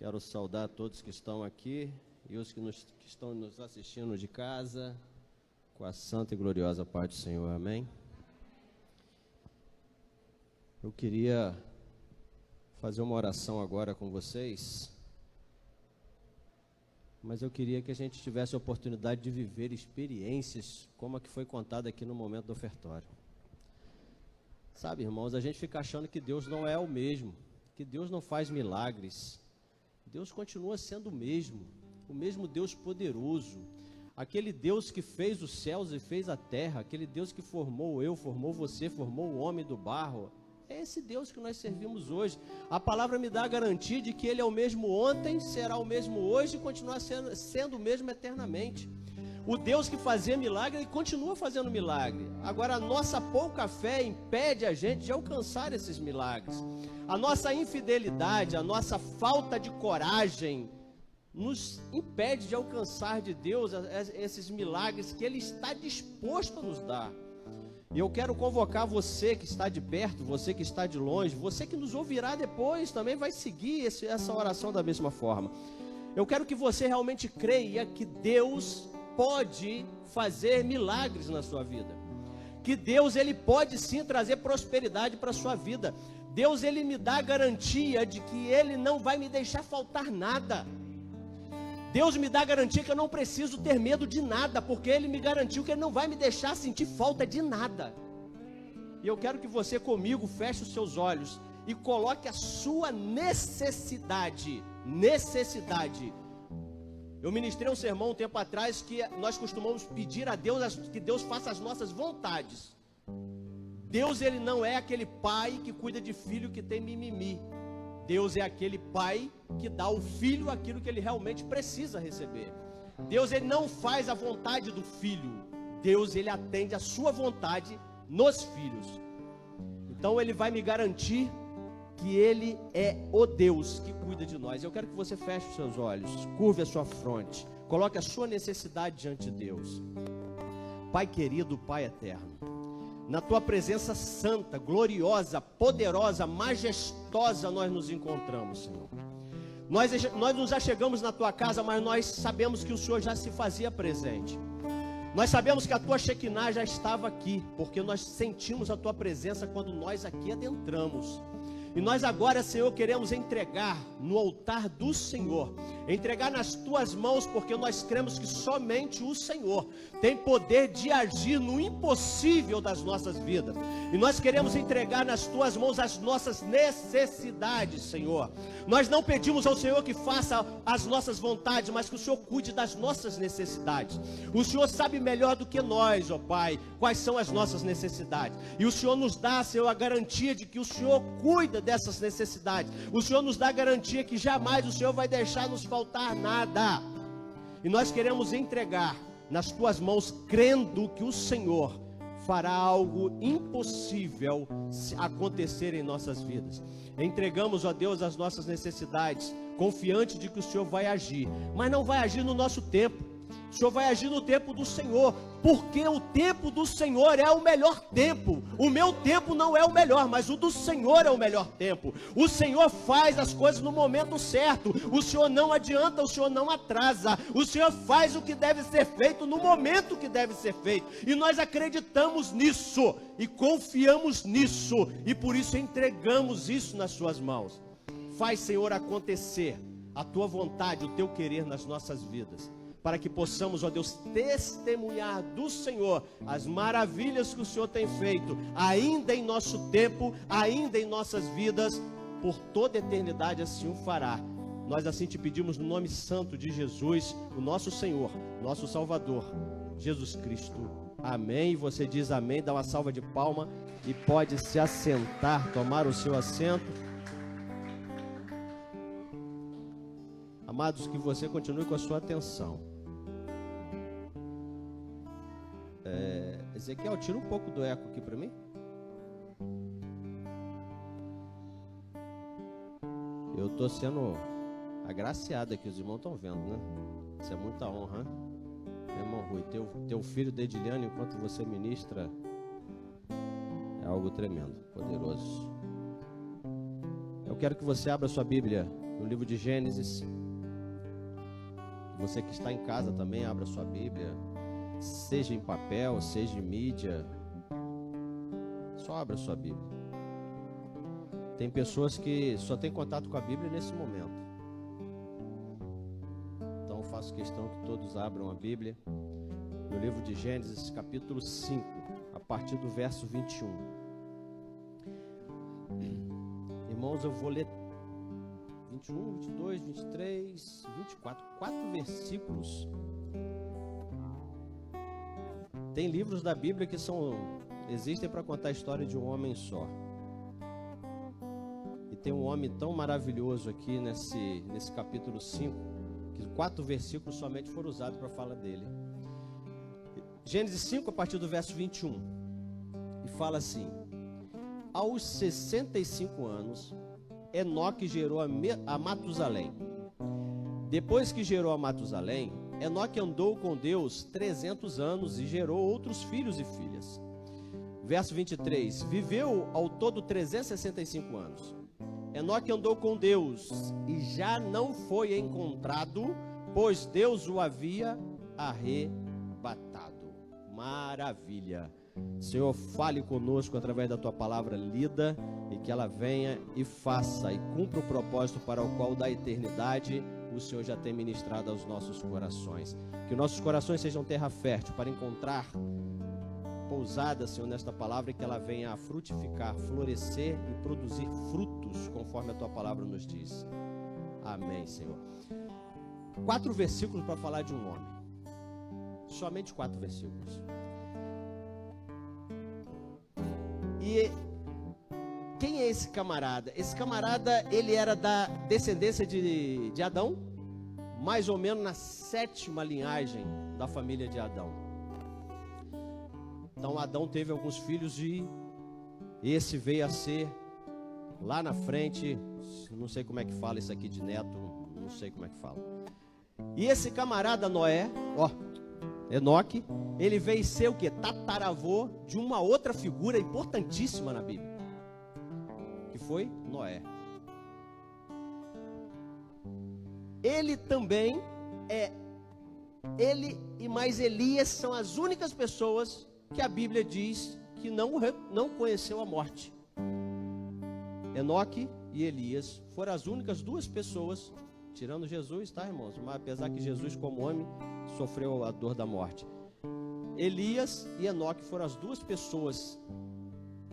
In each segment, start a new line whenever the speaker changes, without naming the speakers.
Quero saudar todos que estão aqui e os que estão nos assistindo de casa, com a santa e gloriosa paz do Senhor, amém? Eu queria fazer uma oração agora com vocês, mas eu queria que a gente tivesse a oportunidade de viver experiências como a que foi contada aqui no momento do ofertório. Sabe, irmãos, a gente fica achando que Deus não é o mesmo, que Deus não faz milagres. Deus continua sendo o mesmo Deus poderoso, aquele Deus que fez os céus e fez a terra, aquele Deus que formou eu, formou você, formou o homem do barro. É esse Deus que nós servimos hoje. A palavra me dá a garantia de que Ele é o mesmo ontem, será o mesmo hoje e continuará sendo o mesmo eternamente. O Deus que fazia milagre, Ele continua fazendo milagre. Agora, a nossa pouca fé impede a gente de alcançar esses milagres. A nossa infidelidade, a nossa falta de coragem nos impede de alcançar de Deus esses milagres que Ele está disposto a nos dar. E eu quero convocar você que está de perto, você que está de longe, você que nos ouvirá depois também vai seguir essa oração da mesma forma. Eu quero que você realmente creia que Deus pode fazer milagres na sua vida, que Deus Ele pode sim trazer prosperidade para a sua vida. Deus Ele me dá a garantia de que Ele não vai me deixar faltar nada. Deus me dá a garantia que eu não preciso ter medo de nada, porque Ele me garantiu que Ele não vai me deixar sentir falta de nada. E eu quero que você comigo feche os seus olhos e coloque a sua necessidade. Eu ministrei um sermão um tempo atrás que nós costumamos pedir a Deus que Deus faça as nossas vontades. Deus, Ele não é aquele pai que cuida de filho que tem mimimi. Deus é aquele pai que dá ao filho aquilo que ele realmente precisa receber. Deus, Ele não faz a vontade do filho. Deus, Ele atende a sua vontade nos filhos. Então Ele vai me garantir que Ele é o Deus que cuida de nós. Eu quero que você feche os seus olhos, curve a sua fronte, coloque a sua necessidade diante de Deus. Pai querido, Pai eterno, na Tua presença santa, gloriosa, poderosa, majestosa, nós nos encontramos, Senhor. Nós nos achegamos na Tua casa, mas nós sabemos que o Senhor já se fazia presente. Nós sabemos que a Tua Shekinah já estava aqui, porque nós sentimos a Tua presença quando nós aqui adentramos. E nós agora, Senhor, queremos entregar no altar do Senhor, entregar nas Tuas mãos, porque nós cremos que somente o Senhor tem poder de agir no impossível das nossas vidas. E nós queremos entregar nas Tuas mãos as nossas necessidades, Senhor. Nós não pedimos ao Senhor que faça as nossas vontades, mas que o Senhor cuide das nossas necessidades. O Senhor sabe melhor do que nós, ó Pai, quais são as nossas necessidades. E o Senhor nos dá, Senhor, a garantia de que o Senhor cuida dessas necessidades. O Senhor nos dá a garantia que jamais o Senhor vai deixar nos faltar nada. E nós queremos entregar nas Tuas mãos, crendo que o Senhor fará algo impossível acontecer em nossas vidas. Entregamos, ó Deus, as nossas necessidades, confiante de que o Senhor vai agir, mas não vai agir no nosso tempo. O Senhor vai agir no tempo do Senhor, porque o tempo do Senhor é o melhor tempo. O meu tempo não é o melhor, mas o do Senhor é o melhor tempo. O Senhor faz as coisas no momento certo. O Senhor não adianta, o Senhor não atrasa. O Senhor faz o que deve ser feito no momento que deve ser feito. E nós acreditamos nisso e confiamos nisso, e por isso entregamos isso nas Suas mãos. Faz, Senhor, acontecer a Tua vontade, o Teu querer nas nossas vidas, para que possamos, ó Deus, testemunhar do Senhor as maravilhas que o Senhor tem feito, ainda em nosso tempo, ainda em nossas vidas, por toda a eternidade assim o fará. Nós assim te pedimos no nome santo de Jesus, o nosso Senhor, nosso Salvador, Jesus Cristo. Amém. Você diz amém, dá uma salva de palma e pode se assentar, tomar o seu assento. Amados, que você continue com a sua atenção. Ezequiel, tira um pouco do eco aqui para mim. Eu estou sendo agraciado aqui, os irmãos estão vendo, né? Isso é muita honra, hein? Meu irmão Rui, teu filho Dediliano, enquanto você ministra, algo tremendo, poderoso. Eu quero que você abra sua Bíblia no livro de Gênesis. Você que está em casa também, abra sua Bíblia, seja em papel, seja em mídia, só abra sua Bíblia. Tem pessoas que só têm contato com a Bíblia nesse momento. Então eu faço questão que todos abram a Bíblia no livro de Gênesis, capítulo 5, a partir do verso 21. Irmãos, eu vou ler 21, 22, 23, 24, 4 versículos. Tem livros da Bíblia que existem para contar a história de um homem só. E tem um homem tão maravilhoso aqui nesse capítulo 5, que 4 versículos somente foram usados para falar dele. Gênesis 5, a partir do verso 21. E fala assim: aos 65 anos, Enoque gerou a Matusalém. Depois que gerou a Matusalém, Enoque andou com Deus 300 anos e gerou outros filhos e filhas. Verso 23, viveu ao todo 365 anos. Enoque andou com Deus e já não foi encontrado, pois Deus o havia arrebatado. Maravilha! Senhor, fale conosco através da Tua palavra lida, e que ela venha e faça e cumpra o propósito para o qual da eternidade o Senhor já tem ministrado aos nossos corações. Que nossos corações sejam terra fértil para encontrar pousada, Senhor, nesta palavra, e que ela venha a frutificar, florescer e produzir frutos conforme a Tua palavra nos diz. Amém, Senhor. 4 versículos para falar de um homem. Somente 4 versículos. E quem é esse camarada? Esse camarada, ele era da descendência de Adão, mais ou menos na 7ª linhagem da família de Adão. Então Adão teve alguns filhos e esse veio a ser, lá na frente, não sei como é que fala isso aqui de neto, não sei como é que fala. E esse camarada Noé, Enoque, ele veio ser o que? Tataravô de uma outra figura importantíssima na Bíblia, que foi Noé. Ele também ele e mais Elias são as únicas pessoas que a Bíblia diz que não conheceu a morte. Enoque e Elias foram as únicas 2 pessoas, tirando Jesus, tá, irmãos? Mas apesar que Jesus, como homem, sofreu a dor da morte. Elias e Enoque foram as 2 pessoas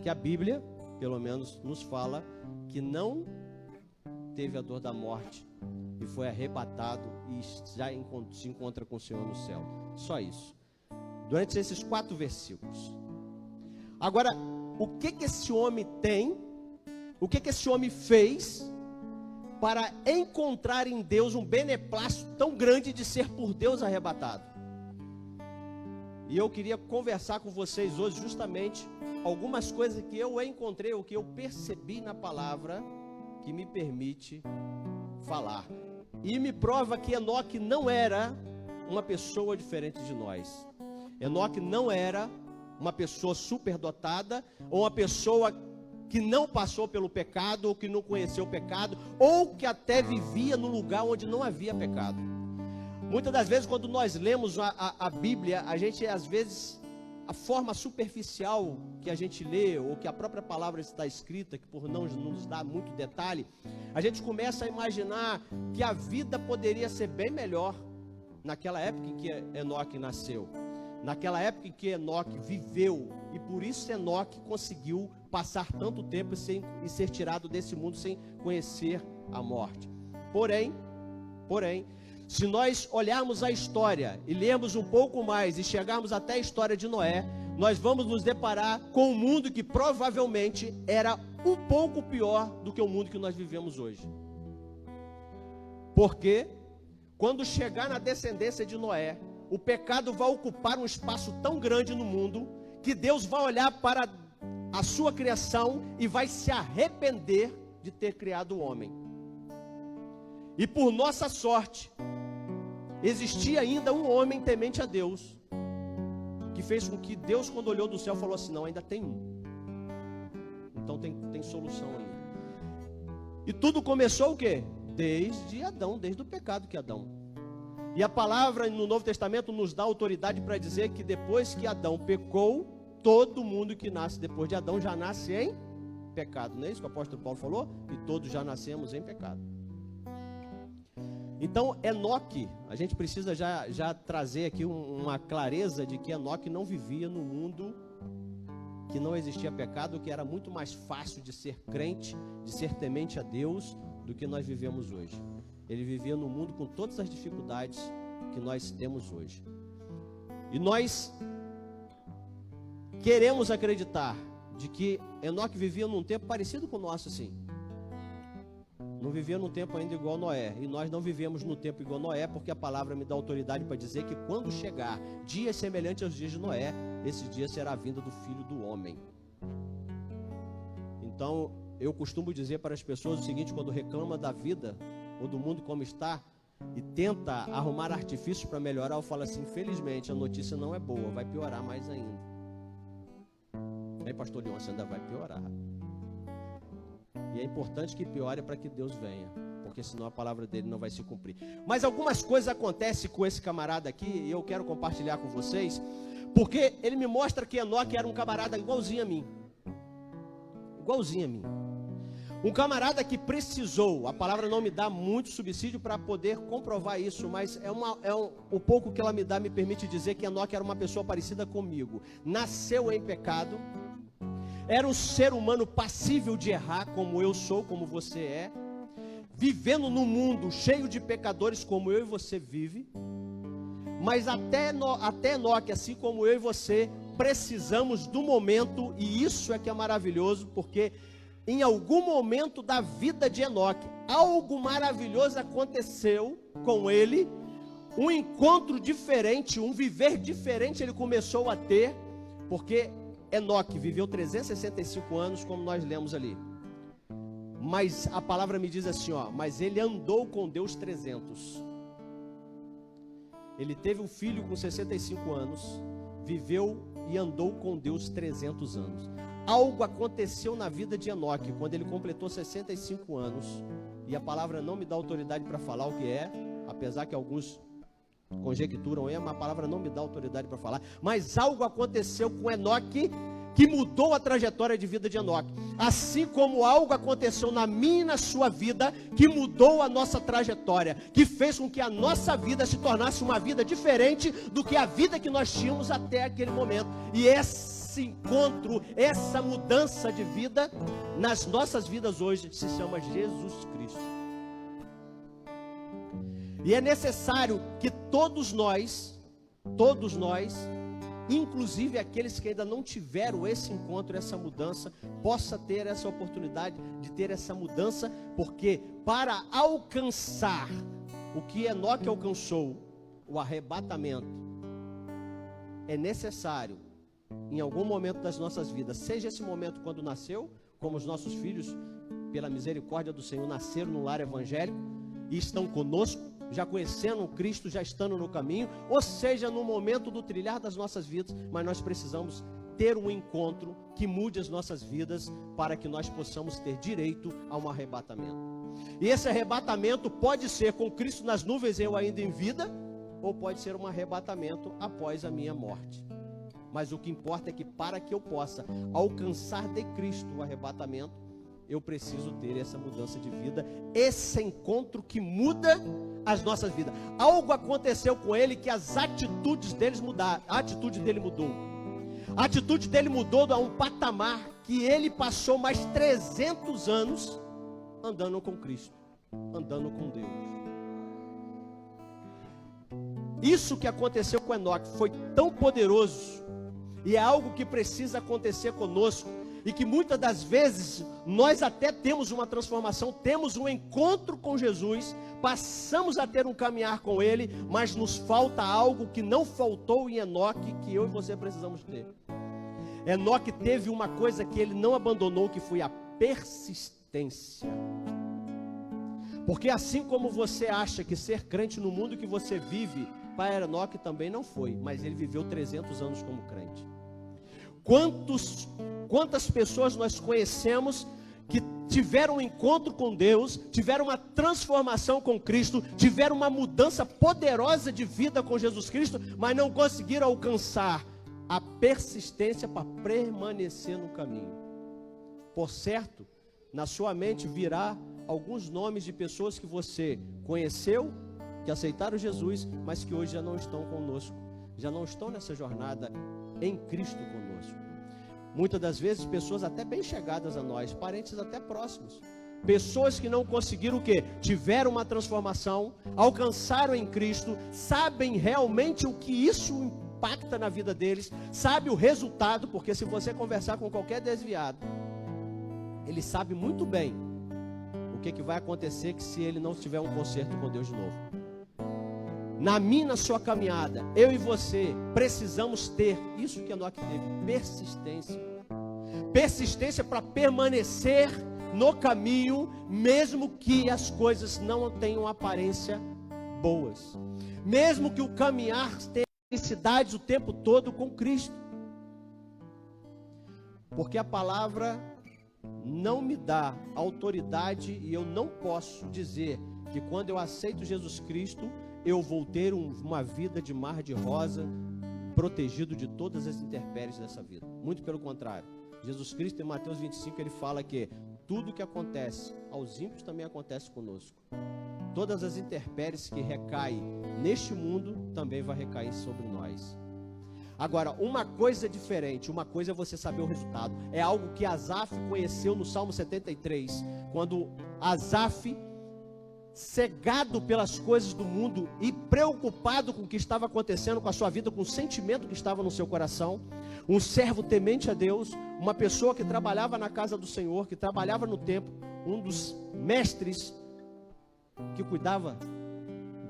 que a Bíblia, pelo menos, nos fala que não teve a dor da morte e foi arrebatado e já se encontra com o Senhor no céu. Só isso. Durante esses 4 versículos. Agora, o que esse homem tem? O que esse homem fez para encontrar em Deus um beneplácito tão grande de ser por Deus arrebatado? E eu queria conversar com vocês hoje justamente algumas coisas que eu encontrei, o que eu percebi na palavra, que me permite falar. E me prova que Enoque não era uma pessoa diferente de nós. Enoque não era uma pessoa superdotada, ou uma pessoa que não passou pelo pecado, ou que não conheceu o pecado, ou que até vivia no lugar onde não havia pecado. Muitas das vezes, quando nós lemos a Bíblia, a gente, às vezes, a forma superficial que a gente lê, ou que a própria palavra está escrita, que por não nos dá muito detalhe, a gente começa a imaginar que a vida poderia ser bem melhor naquela época em que Enoque nasceu, naquela época em que Enoque viveu, e por isso Enoque conseguiu passar tanto tempo e ser tirado desse mundo sem conhecer a morte. Porém, se nós olharmos a história e lermos um pouco mais e chegarmos até a história de Noé, nós vamos nos deparar com um mundo que provavelmente era um pouco pior do que o mundo que nós vivemos hoje. Porque quando chegar na descendência de Noé, o pecado vai ocupar um espaço tão grande no mundo que Deus vai olhar para a sua criação e vai se arrepender de ter criado o homem. E por nossa sorte, existia ainda um homem temente a Deus, que fez com que Deus, quando olhou do céu, falou assim: não, ainda tem um. Então tem solução ainda. E tudo começou o quê? Desde Adão, desde o pecado que Adão. E a palavra no Novo Testamento nos dá autoridade para dizer que depois que Adão pecou, todo mundo que nasce depois de Adão já nasce em pecado. Não é isso que o apóstolo Paulo falou? E todos já nascemos em pecado. Então, Enoque, a gente precisa já trazer aqui uma clareza de que Enoque não vivia no mundo que não existia pecado, que era muito mais fácil de ser crente, de ser temente a Deus, do que nós vivemos hoje. Ele vivia no mundo com todas as dificuldades que nós temos hoje. E nós queremos acreditar de que Enoque vivia num tempo parecido com o nosso, sim. Não vivia num tempo ainda igual Noé. E nós não vivemos no tempo igual Noé, porque a palavra me dá autoridade para dizer que quando chegar dias semelhantes aos dias de Noé, esse dia será a vinda do Filho do Homem. Então, eu costumo dizer para as pessoas o seguinte, quando reclama da vida ou do mundo como está e tenta arrumar artifícios para melhorar, eu falo assim, infelizmente a notícia não é boa, vai piorar mais ainda. Aí, pastor Leon, você ainda vai piorar. E é importante que piore para que Deus venha, porque senão a palavra dele não vai se cumprir. Mas algumas coisas acontecem com esse camarada aqui, e eu quero compartilhar com vocês, porque ele me mostra que Enoque era um camarada igualzinho a mim. Igualzinho a mim. Um camarada que precisou, a palavra não me dá muito subsídio para poder comprovar isso, mas o pouco que ela me dá me permite dizer que Enoque era uma pessoa parecida comigo. Nasceu em pecado, era um ser humano passível de errar, como eu sou, como você é, vivendo num mundo cheio de pecadores como eu e você vive, mas até Enoque, assim como eu e você, precisamos do momento, e isso é que é maravilhoso, porque em algum momento da vida de Enoque, algo maravilhoso aconteceu com ele, um encontro diferente, um viver diferente ele começou a ter, porque Enoque viveu 365 anos, como nós lemos ali. Mas a palavra me diz assim, mas ele andou com Deus 300. Ele teve um filho com 65 anos, viveu e andou com Deus 300 anos. Algo aconteceu na vida de Enoque, quando ele completou 65 anos, e a palavra não me dá autoridade para falar o que é, apesar que alguns conjecturam, mas a palavra não me dá autoridade para falar, mas algo aconteceu com Enoque, que mudou a trajetória de vida de Enoque, assim como algo aconteceu na minha e na sua vida, que mudou a nossa trajetória, que fez com que a nossa vida se tornasse uma vida diferente do que a vida que nós tínhamos até aquele momento, e esse encontro, essa mudança de vida, nas nossas vidas hoje, se chama Jesus Cristo. E é necessário que todos nós, inclusive aqueles que ainda não tiveram esse encontro, essa mudança, possa ter essa oportunidade de ter essa mudança, porque para alcançar o que Enoque alcançou, o arrebatamento, é necessário, em algum momento das nossas vidas, seja esse momento quando nasceu, como os nossos filhos, pela misericórdia do Senhor, nasceram no lar evangélico e estão conosco, já conhecendo Cristo, já estando no caminho, ou seja, no momento do trilhar das nossas vidas, mas nós precisamos ter um encontro que mude as nossas vidas, para que nós possamos ter direito a um arrebatamento. E esse arrebatamento pode ser com Cristo nas nuvens, eu ainda em vida, ou pode ser um arrebatamento após a minha morte. Mas o que importa é que para que eu possa alcançar de Cristo o arrebatamento, eu preciso ter essa mudança de vida, esse encontro que muda as nossas vidas. Algo aconteceu com ele que as atitudes deles mudaram, a atitude dele mudou. A atitude dele mudou a um patamar que ele passou mais 300 anos andando com Cristo, andando com Deus. Isso que aconteceu com Enoque foi tão poderoso, e é algo que precisa acontecer conosco, e que muitas das vezes nós até temos uma transformação, temos um encontro com Jesus, passamos a ter um caminhar com Ele, mas nos falta algo que não faltou em Enoque, que eu e você precisamos ter. Enoque teve uma coisa que ele não abandonou, que foi a persistência. Porque assim como você acha que ser crente no mundo que você vive, para Enoque também não foi, mas ele viveu 300 anos como crente. Quantas pessoas nós conhecemos que tiveram um encontro com Deus, tiveram uma transformação com Cristo, tiveram uma mudança poderosa de vida com Jesus Cristo, mas não conseguiram alcançar a persistência para permanecer no caminho. Por certo, na sua mente virá alguns nomes de pessoas que você conheceu, que aceitaram Jesus, mas que hoje já não estão conosco, já não estão nessa jornada em Cristo conosco. Muitas das vezes pessoas até bem chegadas a nós, parentes até próximos, pessoas que não conseguiram o quê? Tiveram uma transformação, alcançaram em Cristo, sabem realmente o que isso impacta na vida deles, sabe o resultado, porque se você conversar com qualquer desviado, ele sabe muito bem o que vai acontecer que se ele não tiver um conserto com Deus de novo. Na minha, na sua caminhada, eu e você precisamos ter isso que Enoque teve, persistência. Persistência para permanecer no caminho, mesmo que as coisas não tenham aparência boas. Mesmo que o caminhar tenha felicidades o tempo todo com Cristo. Porque a palavra não me dá autoridade e eu não posso dizer que quando eu aceito Jesus Cristo, eu vou ter uma vida de mar de rosa, protegido de todas as intempéries dessa vida. Muito pelo contrário. Jesus Cristo, em Mateus 25, ele fala que tudo que acontece aos ímpios também acontece conosco. Todas as intempéries que recaem neste mundo também vai recair sobre nós. Agora, uma coisa é diferente, uma coisa é você saber o resultado. É algo que Asaf conheceu no Salmo 73, quando Asaf, cegado pelas coisas do mundo e preocupado com o que estava acontecendo com a sua vida, com o sentimento que estava no seu coração, um servo temente a Deus, uma pessoa que trabalhava na casa do Senhor, que trabalhava no templo, um dos mestres que cuidava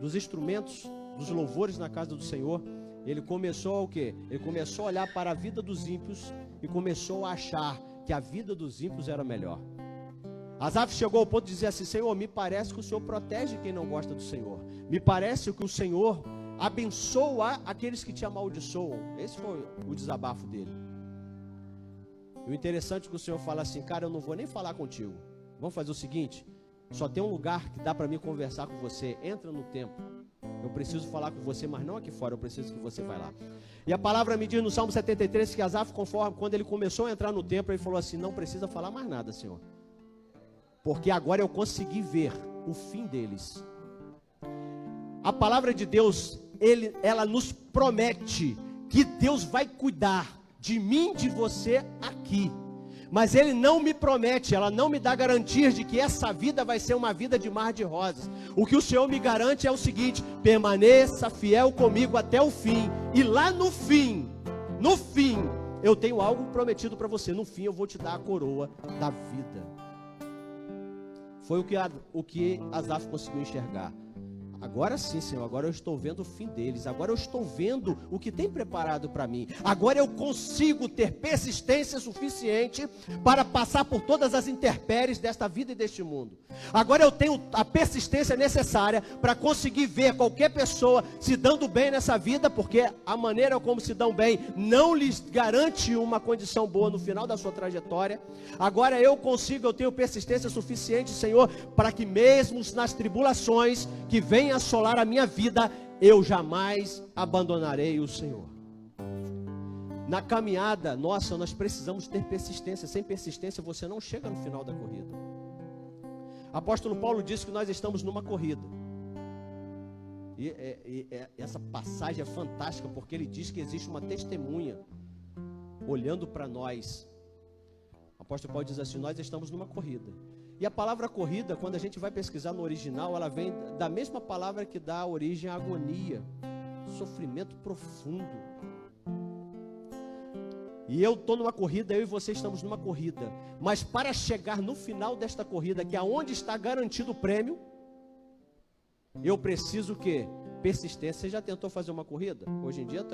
dos instrumentos, dos louvores na casa do Senhor, ele começou o quê? Ele começou a olhar para a vida dos ímpios e começou a achar que a vida dos ímpios era melhor. Asaf chegou ao ponto de dizer assim: Senhor, me parece que o Senhor protege quem não gosta do Senhor. Me parece que o Senhor abençoa aqueles que te amaldiçoam. Esse foi o desabafo dele. E o interessante é que o Senhor fala assim: cara, eu não vou nem falar contigo. Vamos fazer o seguinte: só tem um lugar que dá para mim conversar com você. Entra no templo. Eu preciso falar com você, mas não aqui fora. Eu preciso que você vá lá. E a palavra me diz no Salmo 73 que Asaf, conforme quando ele começou a entrar no templo, ele falou assim: não precisa falar mais nada, Senhor, porque agora eu consegui ver o fim deles. A palavra de Deus, ela nos promete que Deus vai cuidar de mim, de você aqui. Mas Ele não me promete, ela não me dá garantias de que essa vida vai ser uma vida de mar de rosas. O que o Senhor me garante é o seguinte: permaneça fiel comigo até o fim. E lá no fim, eu tenho algo prometido para você. No fim eu vou te dar a coroa da vida. Foi o que Asaf conseguiu enxergar. Agora sim, Senhor, agora eu estou vendo o fim deles. Agora eu estou vendo o que tem preparado para mim. Agora eu consigo ter persistência suficiente para passar por todas as intempéries desta vida e deste mundo. Agora eu tenho a persistência necessária para conseguir ver qualquer pessoa se dando bem nessa vida, porque a maneira como se dão bem não lhes garante uma condição boa no final da sua trajetória. Agora eu tenho persistência suficiente, Senhor, para que mesmo nas tribulações que vêm assolar a minha vida, eu jamais abandonarei o Senhor. Na caminhada nossa, nós precisamos ter persistência. Sem persistência você não chega no final da corrida. Apóstolo Paulo disse que nós estamos numa corrida. E essa passagem é fantástica, porque ele diz que existe uma testemunha olhando para nós. O apóstolo Paulo diz assim: nós estamos numa corrida. E a palavra corrida, quando a gente vai pesquisar no original, ela vem da mesma palavra que dá origem à agonia, sofrimento profundo. E eu estou numa corrida, eu e você estamos numa corrida. Mas para chegar no final desta corrida, que é onde está garantido o prêmio, eu preciso o quê? Persistência. Você já tentou fazer uma corrida? Hoje em dia,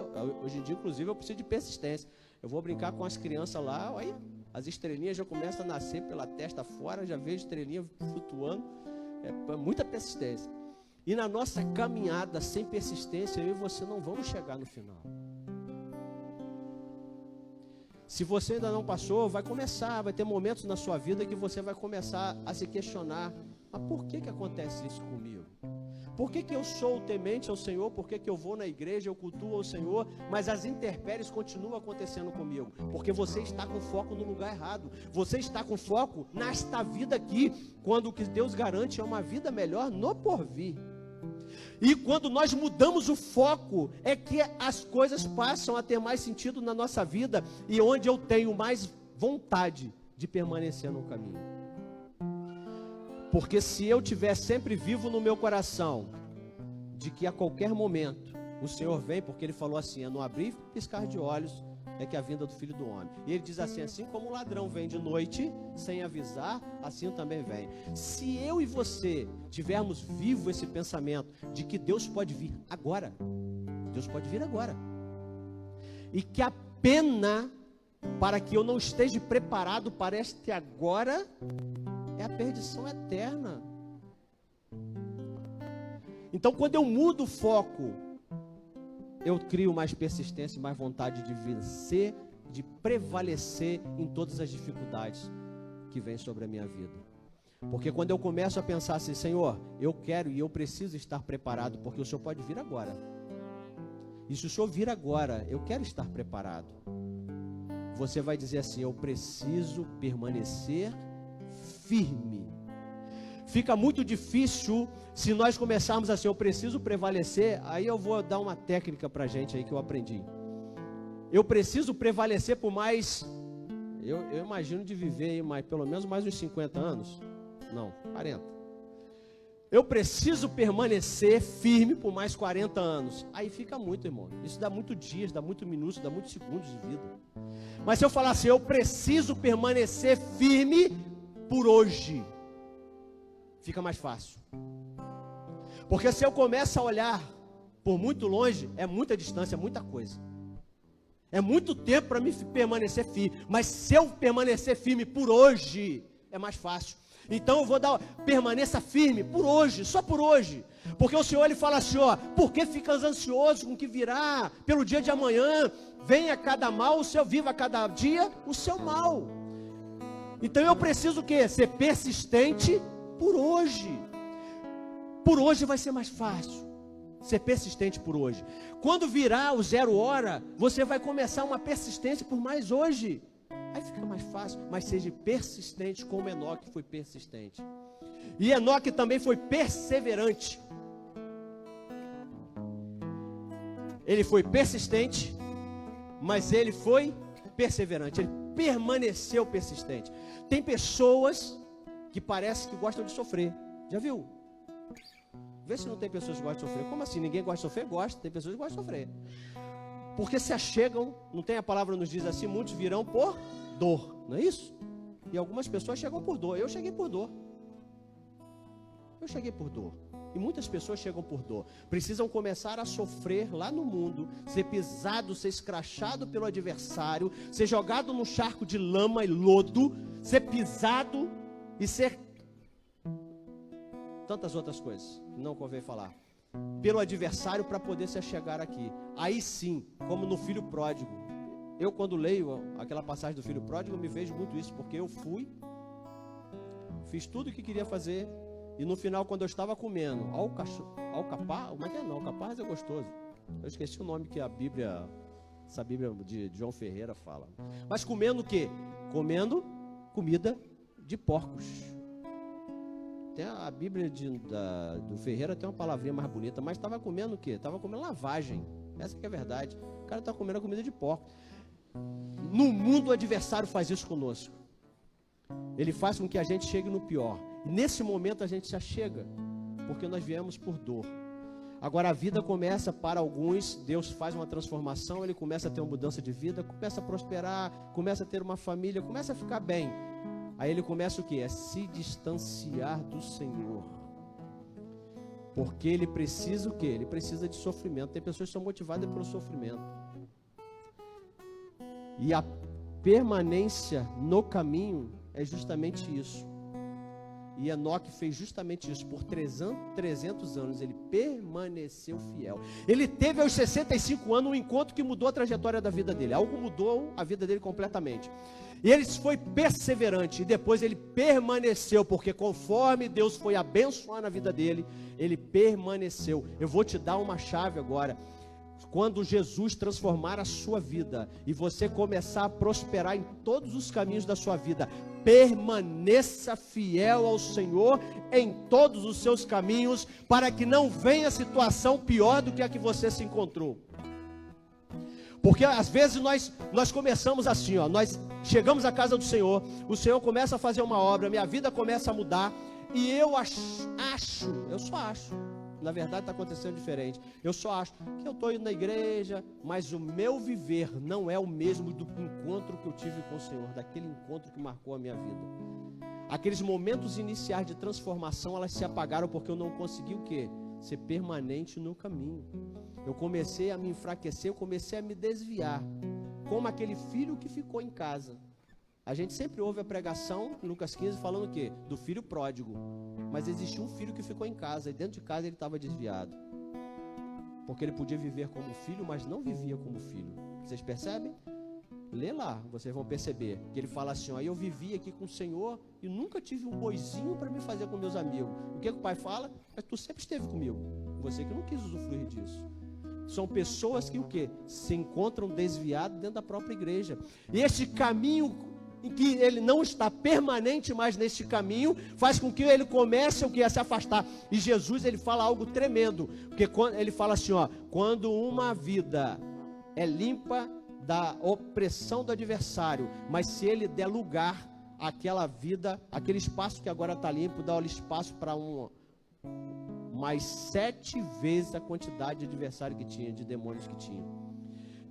inclusive, eu preciso de persistência. Eu vou brincar com as crianças lá, aí as estrelinhas já começam a nascer pela testa fora, já vejo estrelinha flutuando. É muita persistência. E na nossa caminhada, sem persistência, eu e você não vamos chegar no final. Se você ainda não passou, vai ter momentos na sua vida que você vai começar a se questionar, mas por que acontece isso comigo? Por que eu sou temente ao Senhor? Por que eu vou na igreja, eu cultuo ao Senhor, mas as intempéries continuam acontecendo comigo? Porque você está com foco no lugar errado. Você está com foco nesta vida aqui, quando o que Deus garante é uma vida melhor no porvir. E quando nós mudamos o foco, é que as coisas passam a ter mais sentido na nossa vida, e onde eu tenho mais vontade de permanecer no caminho. Porque se eu tiver sempre vivo no meu coração, de que a qualquer momento o Senhor vem, porque Ele falou assim, é no abrir e piscar de olhos, é que a vinda do Filho do Homem. E Ele diz assim como o ladrão vem de noite, sem avisar, assim também vem. Se eu e você tivermos vivo esse pensamento, de que Deus pode vir agora, Deus pode vir agora, e que a pena, para que eu não esteja preparado para este agora, é a perdição eterna. Então, quando eu mudo o foco, eu crio mais persistência, mais vontade de vencer, de prevalecer em todas as dificuldades que vêm sobre a minha vida. Porque quando eu começo a pensar assim, Senhor, eu quero e eu preciso estar preparado, porque o Senhor pode vir agora. E se o Senhor vir agora, eu quero estar preparado. Você vai dizer assim, eu preciso permanecer firme. Fica muito difícil se nós começarmos assim, eu preciso prevalecer. Aí eu vou dar uma técnica pra gente aí que eu aprendi. Eu preciso prevalecer por mais, eu imagino de viver aí mais, pelo menos mais uns 50 anos. Não, 40. Eu preciso permanecer firme por mais 40 anos. Aí fica muito, irmão. Isso dá muito dias, dá muito minutos, dá muitos segundos de vida. Mas se eu falar assim, eu preciso permanecer firme por hoje, fica mais fácil. Porque se eu começo a olhar por muito longe, é muita distância, é muita coisa. É muito tempo para mim permanecer firme. Mas se eu permanecer firme por hoje, é mais fácil. Então eu vou permaneça firme por hoje, só por hoje. Porque o Senhor, Ele fala assim, ó, por que ficas ansioso com o que virá pelo dia de amanhã? Venha cada mal, viva cada dia o seu mal. Então eu preciso o quê? Ser persistente por hoje. Por hoje vai ser mais fácil. Ser persistente por hoje. Quando virar o 0 hora, você vai começar uma persistência por mais hoje. Aí fica mais fácil. Mas seja persistente como Enoque foi persistente. E Enoque também foi perseverante. Ele foi persistente, mas ele foi perseverante. Ele permaneceu persistente. Tem pessoas que parece que gostam de sofrer. Já viu? Vê se não tem pessoas que gostam de sofrer. Como assim? Ninguém gosta de sofrer? Gosta. Tem pessoas que gostam de sofrer. Porque se achegam, não tem a palavra nos diz assim, muitos virão por dor. Não é isso? E algumas pessoas chegam por dor. Eu cheguei por dor. Eu cheguei por dor. E muitas pessoas chegam por dor. Precisam começar a sofrer lá no mundo, ser pisado, ser escrachado pelo adversário, ser jogado num charco de lama e lodo, ser pisado e ser tantas outras coisas, não convém falar, pelo adversário para poder se achegar aqui. Aí sim, como no filho pródigo. Eu quando leio aquela passagem do filho pródigo, me vejo muito isso, porque eu fiz tudo o que queria fazer. E no final, quando eu estava comendo alcapar, como é que é? Não, alcapaz é gostoso. Eu esqueci o nome que essa Bíblia de João Ferreira fala. Mas comendo o quê? Comendo comida de porcos. Tem a Bíblia do Ferreira tem uma palavrinha mais bonita, mas estava comendo o quê? Estava comendo lavagem. Essa que é a verdade. O cara está comendo a comida de porco. No mundo o adversário faz isso conosco. Ele faz com que a gente chegue no pior. E nesse momento a gente se achega, porque nós viemos por dor. Agora a vida começa para alguns, Deus faz uma transformação, ele começa a ter uma mudança de vida, começa a prosperar, começa a ter uma família, começa a ficar bem. Aí ele começa o quê? A se distanciar do Senhor. Porque ele precisa o quê? Ele precisa de sofrimento. Tem pessoas que são motivadas pelo sofrimento. E a permanência no caminho é justamente isso. E Enoque fez justamente isso. Por 300 anos ele permaneceu fiel. Ele teve aos 65 anos um encontro que mudou a trajetória da vida dele. Algo mudou a vida dele completamente. E ele foi perseverante. E depois ele permaneceu. Porque conforme Deus foi abençoando a vida dele, ele permaneceu. Eu vou te dar uma chave agora. Quando Jesus transformar a sua vida e você começar a prosperar em todos os caminhos da sua vida, permaneça fiel ao Senhor em todos os seus caminhos, para que não venha situação pior do que a que você se encontrou. Porque às vezes nós começamos assim, ó, nós chegamos à casa do Senhor, o Senhor começa a fazer uma obra, minha vida começa a mudar, e eu só acho, na verdade está acontecendo diferente, eu só acho que eu estou indo na igreja, mas o meu viver não é o mesmo do encontro que eu tive com o Senhor, daquele encontro que marcou a minha vida. Aqueles momentos iniciais de transformação, elas se apagaram porque eu não consegui o quê? Ser permanente no caminho. Eu comecei a me enfraquecer, eu comecei a me desviar, como aquele filho que ficou em casa. A gente sempre ouve a pregação, em Lucas 15, falando o quê? Do filho pródigo. Mas existia um filho que ficou em casa, e dentro de casa ele estava desviado. Porque ele podia viver como filho, mas não vivia como filho. Vocês percebem? Lê lá, vocês vão perceber. Que ele fala assim, ó, eu vivi aqui com o Senhor e nunca tive um boizinho para me fazer com meus amigos. O que o pai fala? Mas tu sempre esteve comigo. Você que não quis usufruir disso. São pessoas que o quê? Se encontram desviadas dentro da própria igreja. E esse caminho em que ele não está permanente mais neste caminho, faz com que ele comece a se afastar. E Jesus, ele fala algo tremendo, porque ele fala assim, ó, quando uma vida é limpa da opressão do adversário, mas se ele der lugar àquela vida, aquele espaço que agora está limpo, dá espaço para mais 7 vezes a quantidade de adversário que tinha, de demônios que tinha.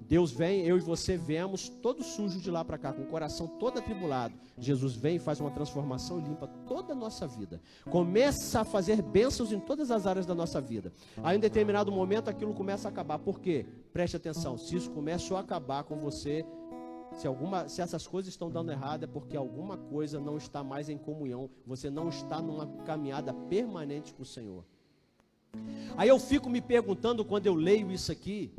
Deus vem, eu e você viemos todos sujos de lá para cá, com o coração todo atribulado. Jesus vem e faz uma transformação e limpa toda a nossa vida. Começa a fazer bênçãos em todas as áreas da nossa vida. Aí em determinado momento aquilo começa a acabar. Por quê? Preste atenção, se isso começa a acabar com você, se essas coisas estão dando errado, é porque alguma coisa não está mais em comunhão. Você não está numa caminhada permanente com o Senhor. Aí eu fico me perguntando quando eu leio isso aqui,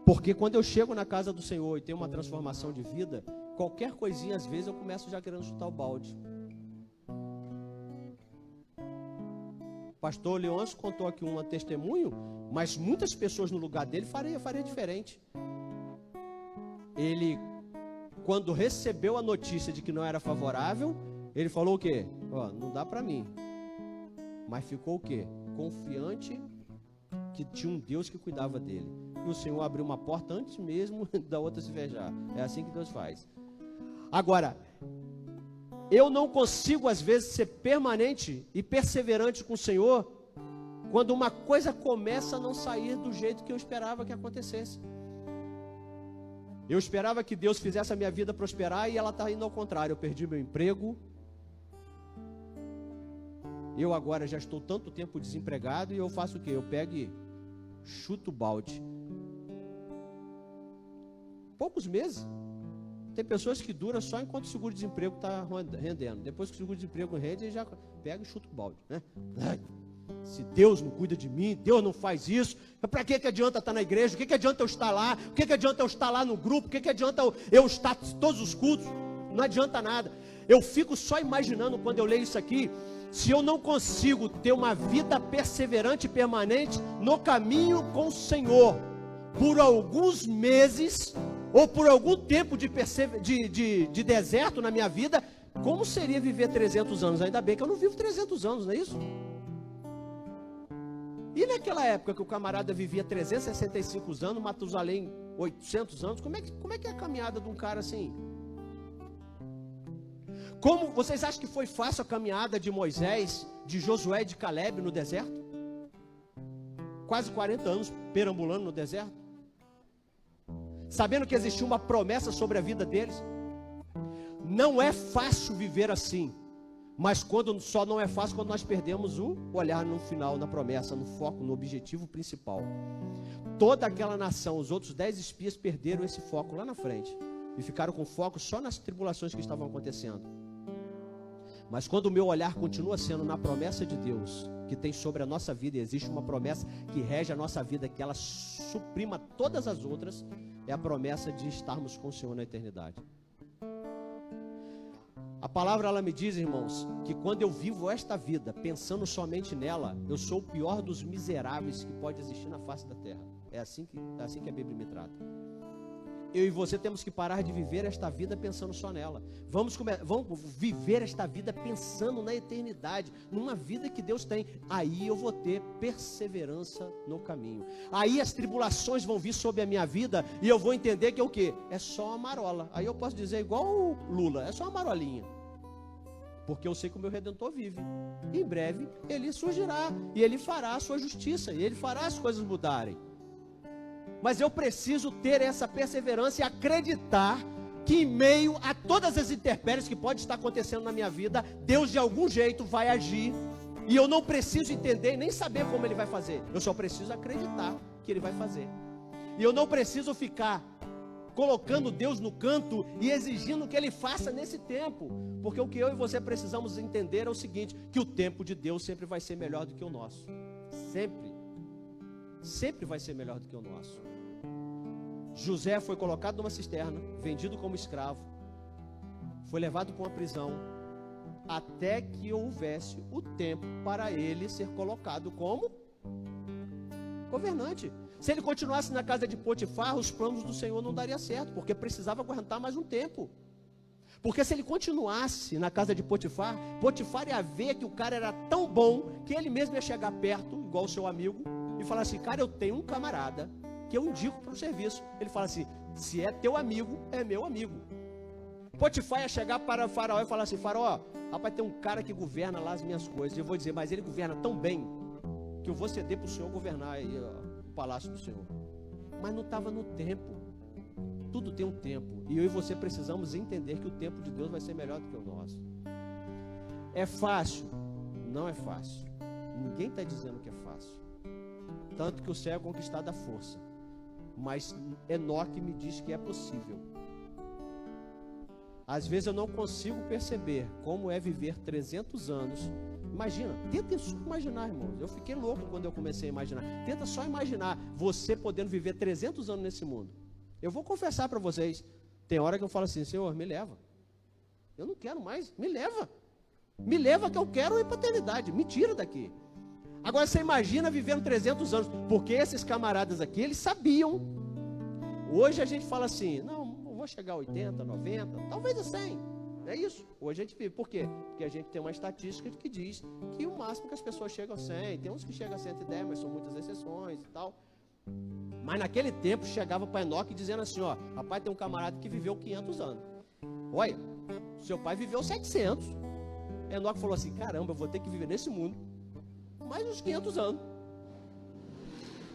porque quando eu chego na casa do Senhor e tenho uma transformação de vida, qualquer coisinha às vezes eu começo já querendo chutar o balde. O pastor Leôncio contou aqui um testemunho, mas muitas pessoas no lugar dele faria diferente. Ele, quando recebeu a notícia de que não era favorável, ele falou o quê? Ó, não dá para mim. Mas ficou o quê? Confiante que tinha um Deus que cuidava dele. E o Senhor abriu uma porta antes mesmo da outra se fechar. É assim que Deus faz. Agora, eu não consigo às vezes ser permanente e perseverante com o Senhor quando uma coisa começa a não sair do jeito que eu esperava que acontecesse. Eu esperava que Deus fizesse a minha vida prosperar e ela está indo ao contrário. Eu perdi meu emprego. Eu agora já estou tanto tempo desempregado e eu faço o quê? Eu pego e chuto o balde. Poucos meses. Tem pessoas que duram só enquanto o seguro-desemprego está rendendo. Depois que o seguro-desemprego rende, ele já pega e chuta o balde, né? Ai, se Deus não cuida de mim, Deus não faz isso, para que adianta estar na igreja? O que adianta eu estar lá? O que adianta eu estar lá no grupo? O que adianta eu estar em todos os cultos? Não adianta nada. Eu fico só imaginando quando eu leio isso aqui, se eu não consigo ter uma vida perseverante e permanente no caminho com o Senhor, por alguns meses, ou por algum tempo de deserto na minha vida, como seria viver 300 anos? Ainda bem que eu não vivo 300 anos, não é isso? E naquela época que o camarada vivia 365 anos, Matusalém 800 anos, como é que é a caminhada de um cara assim? Como vocês acham que foi fácil a caminhada de Moisés, de Josué e de Caleb no deserto? Quase 40 anos perambulando no deserto. Sabendo que existia uma promessa sobre a vida deles. Não é fácil viver assim. Mas só não é fácil quando nós perdemos o olhar no final, na promessa, no foco, no objetivo principal. Toda aquela nação, os outros 10 espias perderam esse foco lá na frente. E ficaram com foco só nas tribulações que estavam acontecendo. Mas quando o meu olhar continua sendo na promessa de Deus, que tem sobre a nossa vida, e existe uma promessa que rege a nossa vida, que ela suprima todas as outras, é a promessa de estarmos com o Senhor na eternidade. A palavra, ela me diz, irmãos, que quando eu vivo esta vida pensando somente nela, eu sou o pior dos miseráveis que pode existir na face da terra. É assim que a Bíblia me trata. Eu e você temos que parar de viver esta vida pensando só nela. Vamos viver esta vida pensando na eternidade, numa vida que Deus tem. Aí eu vou ter perseverança no caminho. Aí as tribulações vão vir sobre a minha vida e eu vou entender que é o quê? É só uma marola. Aí eu posso dizer igual o Lula, é só uma marolinha. Porque eu sei que o meu Redentor vive. Em breve ele surgirá e ele fará a sua justiça e ele fará as coisas mudarem. Mas eu preciso ter essa perseverança e acreditar que em meio a todas as intempéries que pode estar acontecendo na minha vida, Deus de algum jeito vai agir. E eu não preciso entender nem saber como Ele vai fazer. Eu só preciso acreditar que Ele vai fazer. E eu não preciso ficar colocando Deus no canto e exigindo que Ele faça nesse tempo. Porque o que eu e você precisamos entender é o seguinte, que o tempo de Deus sempre vai ser melhor do que o nosso. Sempre vai ser melhor do que o nosso. José foi colocado numa cisterna, vendido como escravo, foi levado para uma prisão, até que houvesse o tempo para ele ser colocado como governante. Se ele continuasse na casa de Potifar, os planos do Senhor não daria certo, porque precisava aguentar mais um tempo. Porque se ele continuasse na casa de Potifar, Potifar ia ver que o cara era tão bom, que ele mesmo ia chegar perto, igual o seu amigo, e falar assim, cara, eu tenho um camarada que eu indico para o serviço. Ele fala assim, se é teu amigo, é meu amigo. Potifar ia chegar para o faraó e falar assim, faraó, rapaz, tem um cara que governa lá as minhas coisas. Eu vou dizer, mas ele governa tão bem, que eu vou ceder para o senhor governar aí, o palácio do Senhor. Mas não estava no tempo. Tudo tem um tempo. E eu e você precisamos entender que o tempo de Deus vai ser melhor do que o nosso. É fácil? Não é fácil. Ninguém está dizendo que é fácil. Tanto que o céu é conquistado à força. Mas Enoque me diz que é possível. Às vezes eu não consigo perceber como é viver 300 anos. Imagina, tenta só imaginar, irmãos. Eu fiquei louco quando eu comecei a imaginar. Tenta só imaginar você podendo viver 300 anos nesse mundo. Eu vou confessar para vocês, tem hora que eu falo assim, Senhor, me leva. Eu não quero mais, me leva. Me leva que eu quero ir para a eternidade, me tira daqui. Agora você imagina vivendo 300 anos, porque esses camaradas aqui, eles sabiam. Hoje a gente fala assim, não vou chegar a 80, 90, talvez a 100. É isso, hoje a gente vive. Por quê? Porque a gente tem uma estatística que diz que o máximo que as pessoas chegam a 100, tem uns que chegam a 110, mas são muitas exceções e tal. Mas naquele tempo chegava para Enoque dizendo assim, ó, rapaz, tem um camarada que viveu 500 anos. Olha, seu pai viveu 700. Enoque falou assim, caramba, eu vou ter que viver nesse mundo mais uns 500 anos.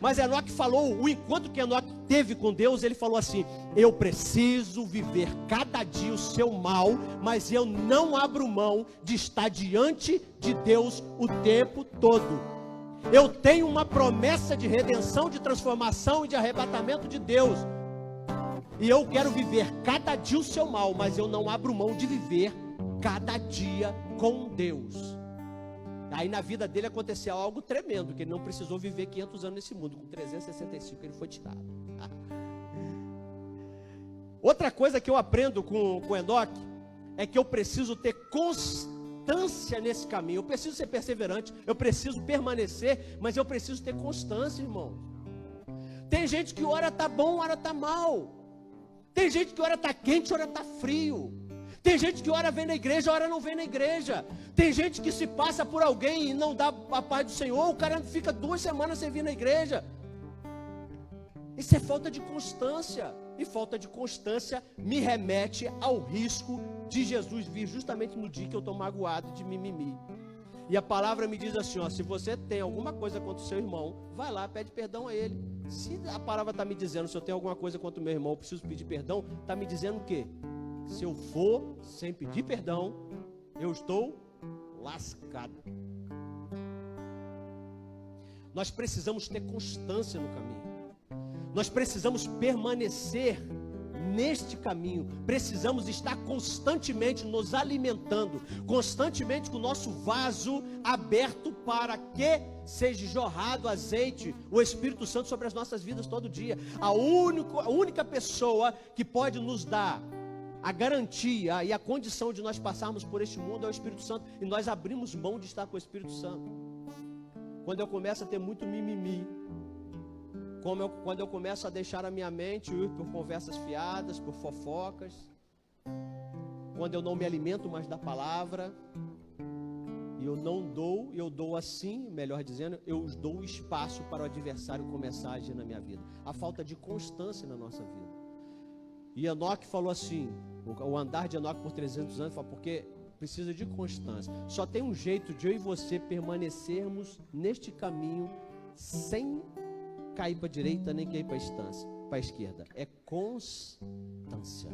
Mas Enoque falou, o encontro que Enoque teve com Deus, ele falou assim, eu preciso viver cada dia o seu mal, mas eu não abro mão de estar diante de Deus o tempo todo. Eu tenho uma promessa de redenção, de transformação e de arrebatamento de Deus. E eu quero viver cada dia o seu mal, mas eu não abro mão de viver cada dia com Deus. Aí na vida dele aconteceu algo tremendo, que ele não precisou viver 500 anos nesse mundo, com 365 ele foi tirado. Outra coisa que eu aprendo com Enoque, é que eu preciso ter constância nesse caminho, eu preciso ser perseverante, eu preciso permanecer, mas eu preciso ter constância, irmão. Tem gente que hora está bom, hora está mal. Tem gente que hora está quente, hora está frio. Tem gente que ora vem na igreja, ora não vem na igreja. Tem gente que se passa por alguém e não dá a paz do Senhor, o cara fica 2 semanas sem vir na igreja. Isso é falta de constância. E falta de constância me remete ao risco de Jesus vir justamente no dia que eu estou magoado de mimimi. E a palavra me diz assim, ó, se você tem alguma coisa contra o seu irmão, vai lá, pede perdão a ele. Se a palavra está me dizendo, se eu tenho alguma coisa contra o meu irmão, eu preciso pedir perdão, está me dizendo o quê? Se eu for sem pedir perdão, eu estou lascado. Nós precisamos ter constância no caminho. Nós precisamos permanecer neste caminho. Precisamos estar constantemente nos alimentando, constantemente com o nosso vaso aberto para que seja jorrado azeite, o Espírito Santo sobre as nossas vidas todo dia. A única pessoa que pode nos dar a garantia e a condição de nós passarmos por este mundo é o Espírito Santo, e nós abrimos mão de estar com o Espírito Santo quando eu começo a ter muito mimimi, quando eu começo a deixar a minha mente ir por conversas fiadas, por fofocas, quando eu não me alimento mais da palavra, e eu dou assim, melhor dizendo, eu dou espaço para o adversário começar a agir na minha vida. A falta de constância na nossa vida. E Enoque falou assim, o andar de Enoque por 300 anos, porque precisa de constância. Só tem um jeito de eu e você permanecermos neste caminho sem cair para a direita nem cair para a esquerda. É constância.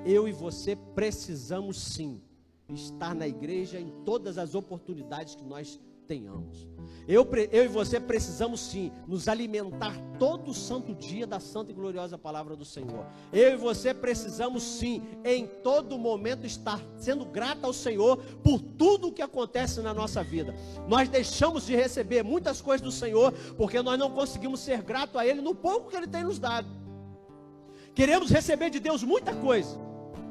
Eu e você precisamos sim estar na igreja em todas as oportunidades que nós tenhamos. Eu e você precisamos sim nos alimentar todo santo dia da santa e gloriosa palavra do Senhor. Eu e você precisamos sim em todo momento estar sendo grato ao Senhor por tudo o que acontece na nossa vida. Nós deixamos de receber muitas coisas do Senhor porque nós não conseguimos ser gratos a Ele no pouco que Ele tem nos dado. Queremos receber de Deus muita coisa,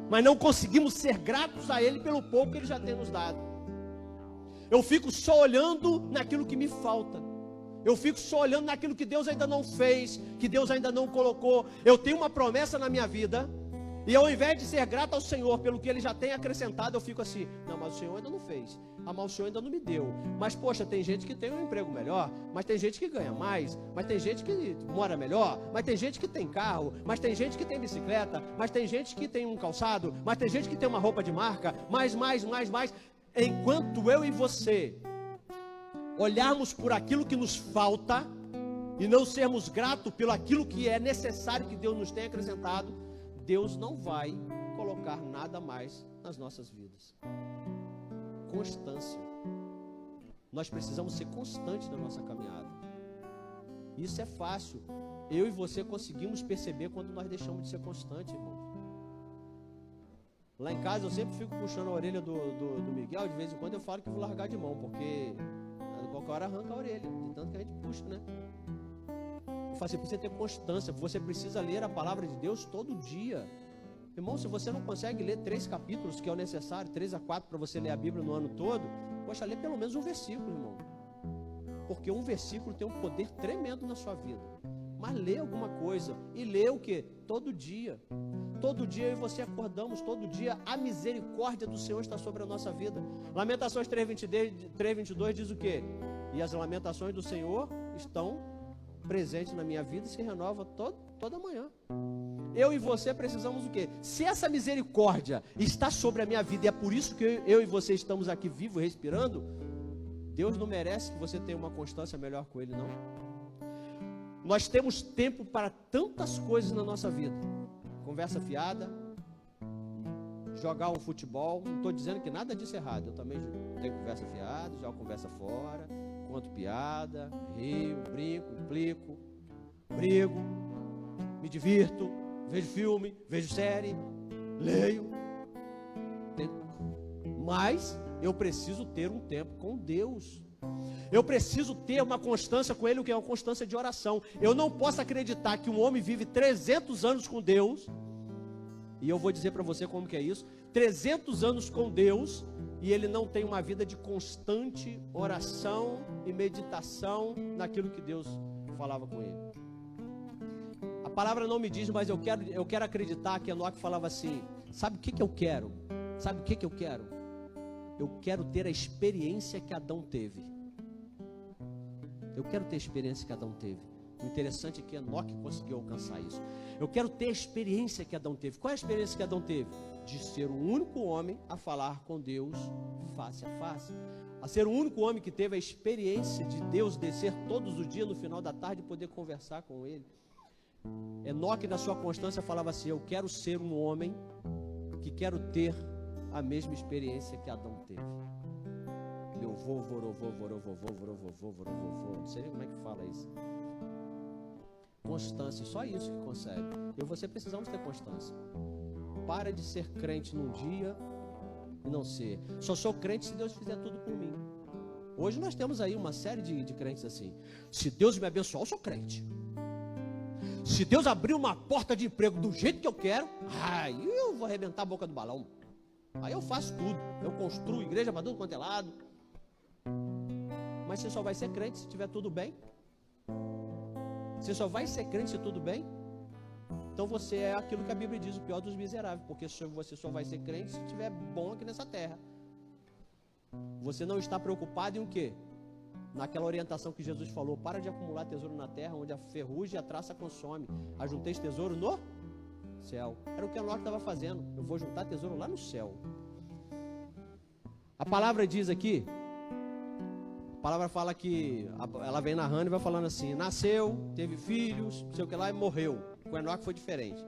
mas não conseguimos ser gratos a Ele pelo pouco que Ele já tem nos dado. Eu fico só olhando naquilo que me falta. Eu fico só olhando naquilo que Deus ainda não fez, que Deus ainda não colocou. Eu tenho uma promessa na minha vida, e ao invés de ser grato ao Senhor pelo que Ele já tem acrescentado, eu fico assim, não, mas o Senhor ainda não fez. Mas o Senhor ainda não me deu. Mas poxa, tem gente que tem um emprego melhor, mas tem gente que ganha mais, mas tem gente que mora melhor, mas tem gente que tem carro, mas tem gente que tem bicicleta, mas tem gente que tem um calçado, mas tem gente que tem uma roupa de marca, mais. Enquanto eu e você olharmos por aquilo que nos falta e não sermos gratos pelo aquilo que é necessário que Deus nos tenha acrescentado, Deus não vai colocar nada mais nas nossas vidas. Constância. Nós precisamos ser constantes na nossa caminhada. Isso é fácil. Eu e você conseguimos perceber quando nós deixamos de ser constantes, irmãos. Lá em casa eu sempre fico puxando a orelha do Miguel. De vez em quando eu falo que vou largar de mão, porque qualquer hora arranca a orelha, de tanto que a gente puxa, né? Eu falo assim, você ter constância, você precisa ler a palavra de Deus todo dia. Irmão, se você não consegue ler 3 capítulos, que é o necessário, 3 a 4 para você ler a Bíblia no ano todo, poxa, lê pelo menos um versículo, irmão. Porque um versículo tem um poder tremendo na sua vida. Mas lê alguma coisa. E lê o quê? Todo dia. Todo dia eu e você acordamos, todo dia a misericórdia do Senhor está sobre a nossa vida. Lamentações 3:22 diz o quê? E as lamentações do Senhor estão presentes na minha vida e se renova toda manhã. Eu e você precisamos o quê? Se essa misericórdia está sobre a minha vida, e é por isso que eu e você estamos aqui vivos, respirando, Deus não merece que você tenha uma constância melhor com Ele, não. Nós temos tempo para tantas coisas na nossa vida. Conversa fiada, jogar um futebol. Não estou dizendo que nada disso é errado. Eu também tenho conversa fiada, jogo conversa fora, conto piada, rio, brinco, implico, brigo, me divirto, vejo filme, vejo série, leio. Mas eu preciso ter um tempo com Deus. Eu preciso ter uma constância com Ele, o que é uma constância de oração. Eu não posso acreditar que um homem vive 300 anos com Deus, e eu vou dizer para você como que é isso, 300 anos com Deus, e ele não tem uma vida de constante oração e meditação naquilo que Deus falava com ele. A palavra não me diz, mas eu quero acreditar que Enoque falava assim, sabe o que eu quero? Sabe o que eu quero? Eu quero ter a experiência que Adão teve. Eu quero ter a experiência que Adão teve. O interessante é que Enoque conseguiu alcançar isso. Eu quero ter a experiência que Adão teve. Qual é a experiência que Adão teve? De ser o único homem a falar com Deus face a face. A ser o único homem que teve a experiência de Deus descer todos os dias no final da tarde e poder conversar com Ele. Enoque, na sua constância, falava assim, eu quero ser um homem que quero ter a mesma experiência que Adão teve. Meu vovô, não sei nem como é que fala isso. Constância, só isso que consegue. Eu e você precisamos ter constância. Para de ser crente num dia e não ser. Só sou crente se Deus fizer tudo por mim. Hoje nós temos aí uma série de crentes assim. Se Deus me abençoar, eu sou crente. Se Deus abrir uma porta de emprego do jeito que eu quero, aí eu vou arrebentar a boca do balão. Aí eu faço tudo. Eu construo igreja para tudo quanto é lado. Mas você só vai ser crente se tiver tudo bem. Você só vai ser crente se tudo bem. Então você é aquilo que a Bíblia diz, o pior dos miseráveis. Porque você só vai ser crente se estiver bom aqui nessa terra. Você não está preocupado em o quê? Naquela orientação que Jesus falou: para de acumular tesouro na terra, onde a ferrugem e a traça consome. Ajunteis tesouro no céu. Era o que Enoque estava fazendo. Eu vou juntar tesouro lá no céu. A palavra diz aqui, a palavra fala que, ela vem narrando e vai falando assim: nasceu, teve filhos, não sei o que lá, e morreu. Com Enoque foi diferente.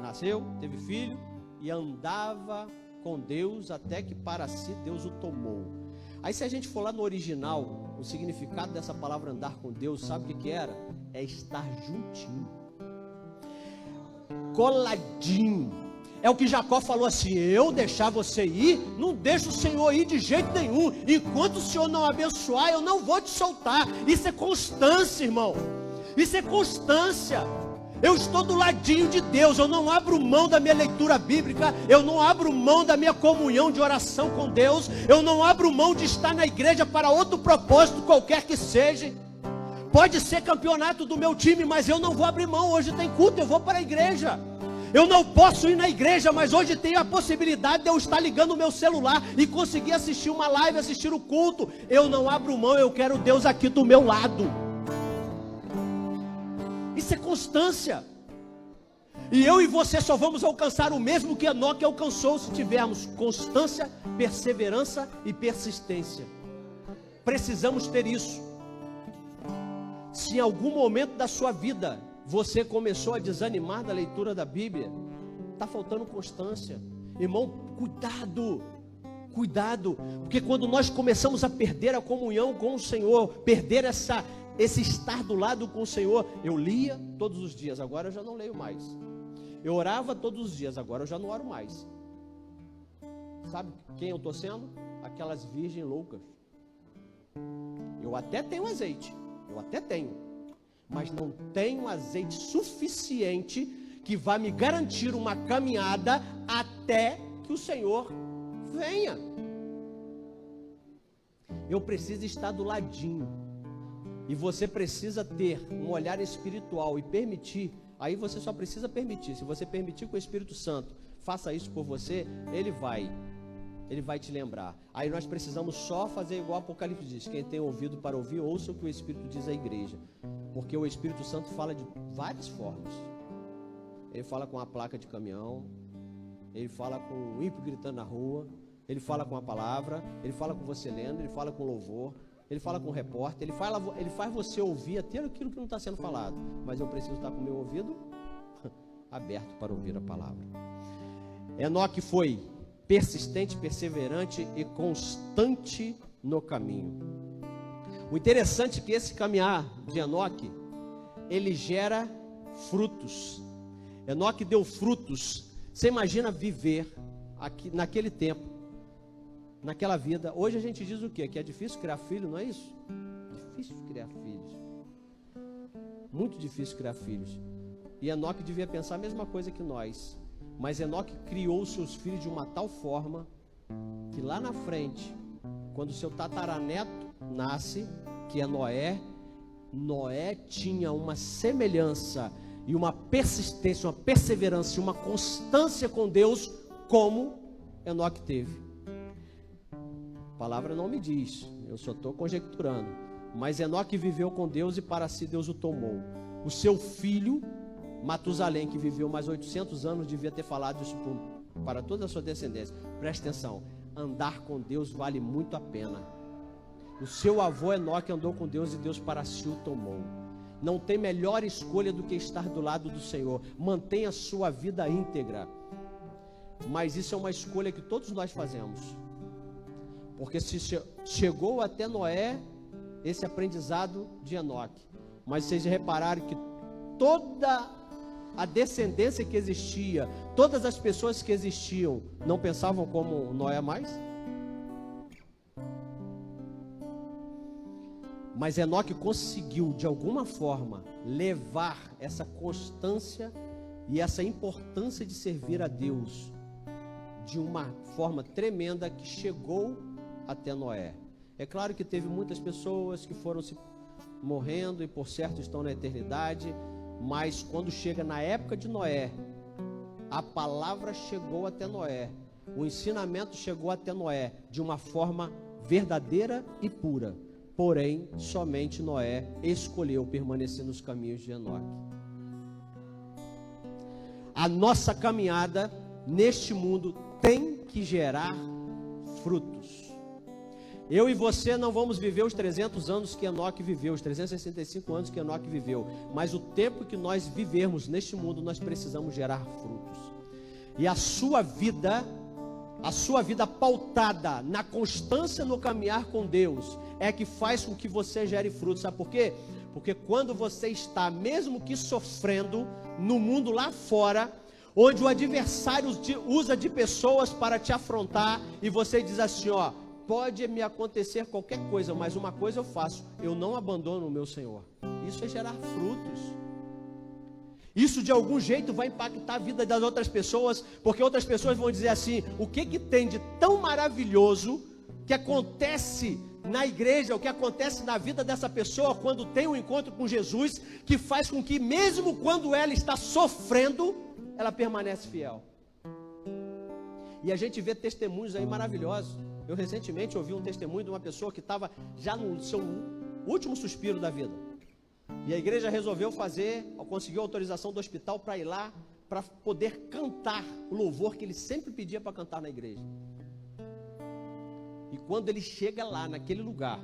Nasceu, teve filho e andava com Deus até que para si Deus o tomou. Aí se a gente for lá no original, o significado dessa palavra andar com Deus, sabe o que era? É estar juntinho, coladinho. É o que Jacó falou assim: eu deixar você ir, não deixo o Senhor ir de jeito nenhum. Enquanto o Senhor não abençoar, eu não vou te soltar. Isso é constância, irmão. Isso é constância. Eu estou do ladinho de Deus, eu não abro mão da minha leitura bíblica, eu não abro mão da minha comunhão de oração com Deus, eu não abro mão de estar na igreja para outro propósito qualquer que seja. Pode ser campeonato do meu time, mas eu não vou abrir mão. Hoje tem culto, eu vou para a igreja. Eu não posso ir na igreja, mas hoje tenho a possibilidade de eu estar ligando o meu celular e conseguir assistir uma live, assistir o culto. Eu não abro mão, eu quero Deus aqui do meu lado. Isso é constância. E eu e você só vamos alcançar o mesmo que Enoque alcançou se tivermos constância, perseverança e persistência. Precisamos ter isso. Se em algum momento da sua vida você começou a desanimar da leitura da Bíblia, está faltando constância. Irmão, cuidado. Cuidado, porque quando nós começamos a perder a comunhão com o Senhor, perder esse estar do lado com o Senhor. Eu lia todos os dias, agora eu já não leio mais. Eu orava todos os dias, agora eu já não oro mais. Sabe quem eu estou sendo? Aquelas virgens loucas. Eu até tenho azeite, eu até tenho, mas não tenho azeite suficiente que vai me garantir uma caminhada até que o Senhor venha. Eu preciso estar do ladinho. E você precisa ter um olhar espiritual e permitir. Aí você só precisa permitir. Se você permitir que o Espírito Santo faça isso por você, Ele vai te lembrar. Aí nós precisamos só fazer igual o Apocalipse diz: quem tem ouvido para ouvir, ouça o que o Espírito diz à igreja. Porque o Espírito Santo fala de várias formas. Ele fala com a placa de caminhão, ele fala com o ímpio gritando na rua, ele fala com a palavra, ele fala com você lendo, ele fala com louvor, ele fala com o repórter, ele faz você ouvir até aquilo que não está sendo falado. Mas eu preciso estar com o meu ouvido aberto para ouvir a palavra. Enoque foi persistente, perseverante e constante no caminho. O interessante é que esse caminhar de Enoque, ele gera frutos. Enoque deu frutos. Você imagina viver aqui, naquele tempo, naquela vida. Hoje a gente diz o quê? Que é difícil criar filho, não é isso? Difícil criar filhos. Muito difícil criar filhos. E Enoque devia pensar a mesma coisa que nós. Mas Enoque criou seus filhos de uma tal forma que lá na frente, quando seu tataraneto nasce, que é Noé tinha uma semelhança e uma persistência, uma perseverança e uma constância com Deus como Enoque teve. A palavra não me diz, eu só estou conjecturando. Mas Enoque viveu com Deus e para si Deus o tomou. O seu filho Matusalém, que viveu mais 800 anos, devia ter falado isso para toda a sua descendência. Presta atenção, andar com Deus vale muito a pena. O seu avô Enoque andou com Deus e Deus para si o tomou. Não tem melhor escolha do que estar do lado do Senhor. Mantenha a sua vida íntegra. Mas isso é uma escolha que todos nós fazemos. Porque se chegou até Noé esse aprendizado de Enoque. Mas vocês repararam que toda a descendência que existia, todas as pessoas que existiam, não pensavam como Noé mais? Mas Enoque conseguiu, de alguma forma, levar essa constância e essa importância de servir a Deus de uma forma tremenda que chegou até Noé. É claro que teve muitas pessoas que foram se morrendo e por certo estão na eternidade, mas quando chega na época de Noé, a palavra chegou até Noé, o ensinamento chegou até Noé de uma forma verdadeira e pura. Porém, somente Noé escolheu permanecer nos caminhos de Enoque. A nossa caminhada neste mundo tem que gerar frutos. Eu e você não vamos viver os 300 anos que Enoque viveu, os 365 anos que Enoque viveu, mas o tempo que nós vivermos neste mundo, nós precisamos gerar frutos. E a sua vida pautada na constância no caminhar com Deus, é que faz com que você gere frutos. Sabe por quê? Porque quando você está, mesmo que sofrendo, no mundo lá fora, onde o adversário usa de pessoas para te afrontar, e você diz assim, ó, pode me acontecer qualquer coisa, mas uma coisa eu faço, eu não abandono o meu Senhor. Isso é gerar frutos. Isso de algum jeito vai impactar a vida das outras pessoas, porque outras pessoas vão dizer assim, o que tem de tão maravilhoso que acontece na igreja, o que acontece na vida dessa pessoa quando tem um encontro com Jesus, que faz com que mesmo quando ela está sofrendo, ela permanece fiel. E a gente vê testemunhos aí maravilhosos. Eu recentemente ouvi um testemunho de uma pessoa que estava já no seu último suspiro da vida. E a igreja resolveu conseguiu autorização do hospital para ir lá, para poder cantar o louvor que ele sempre pedia para cantar na igreja. E quando ele chega lá, naquele lugar,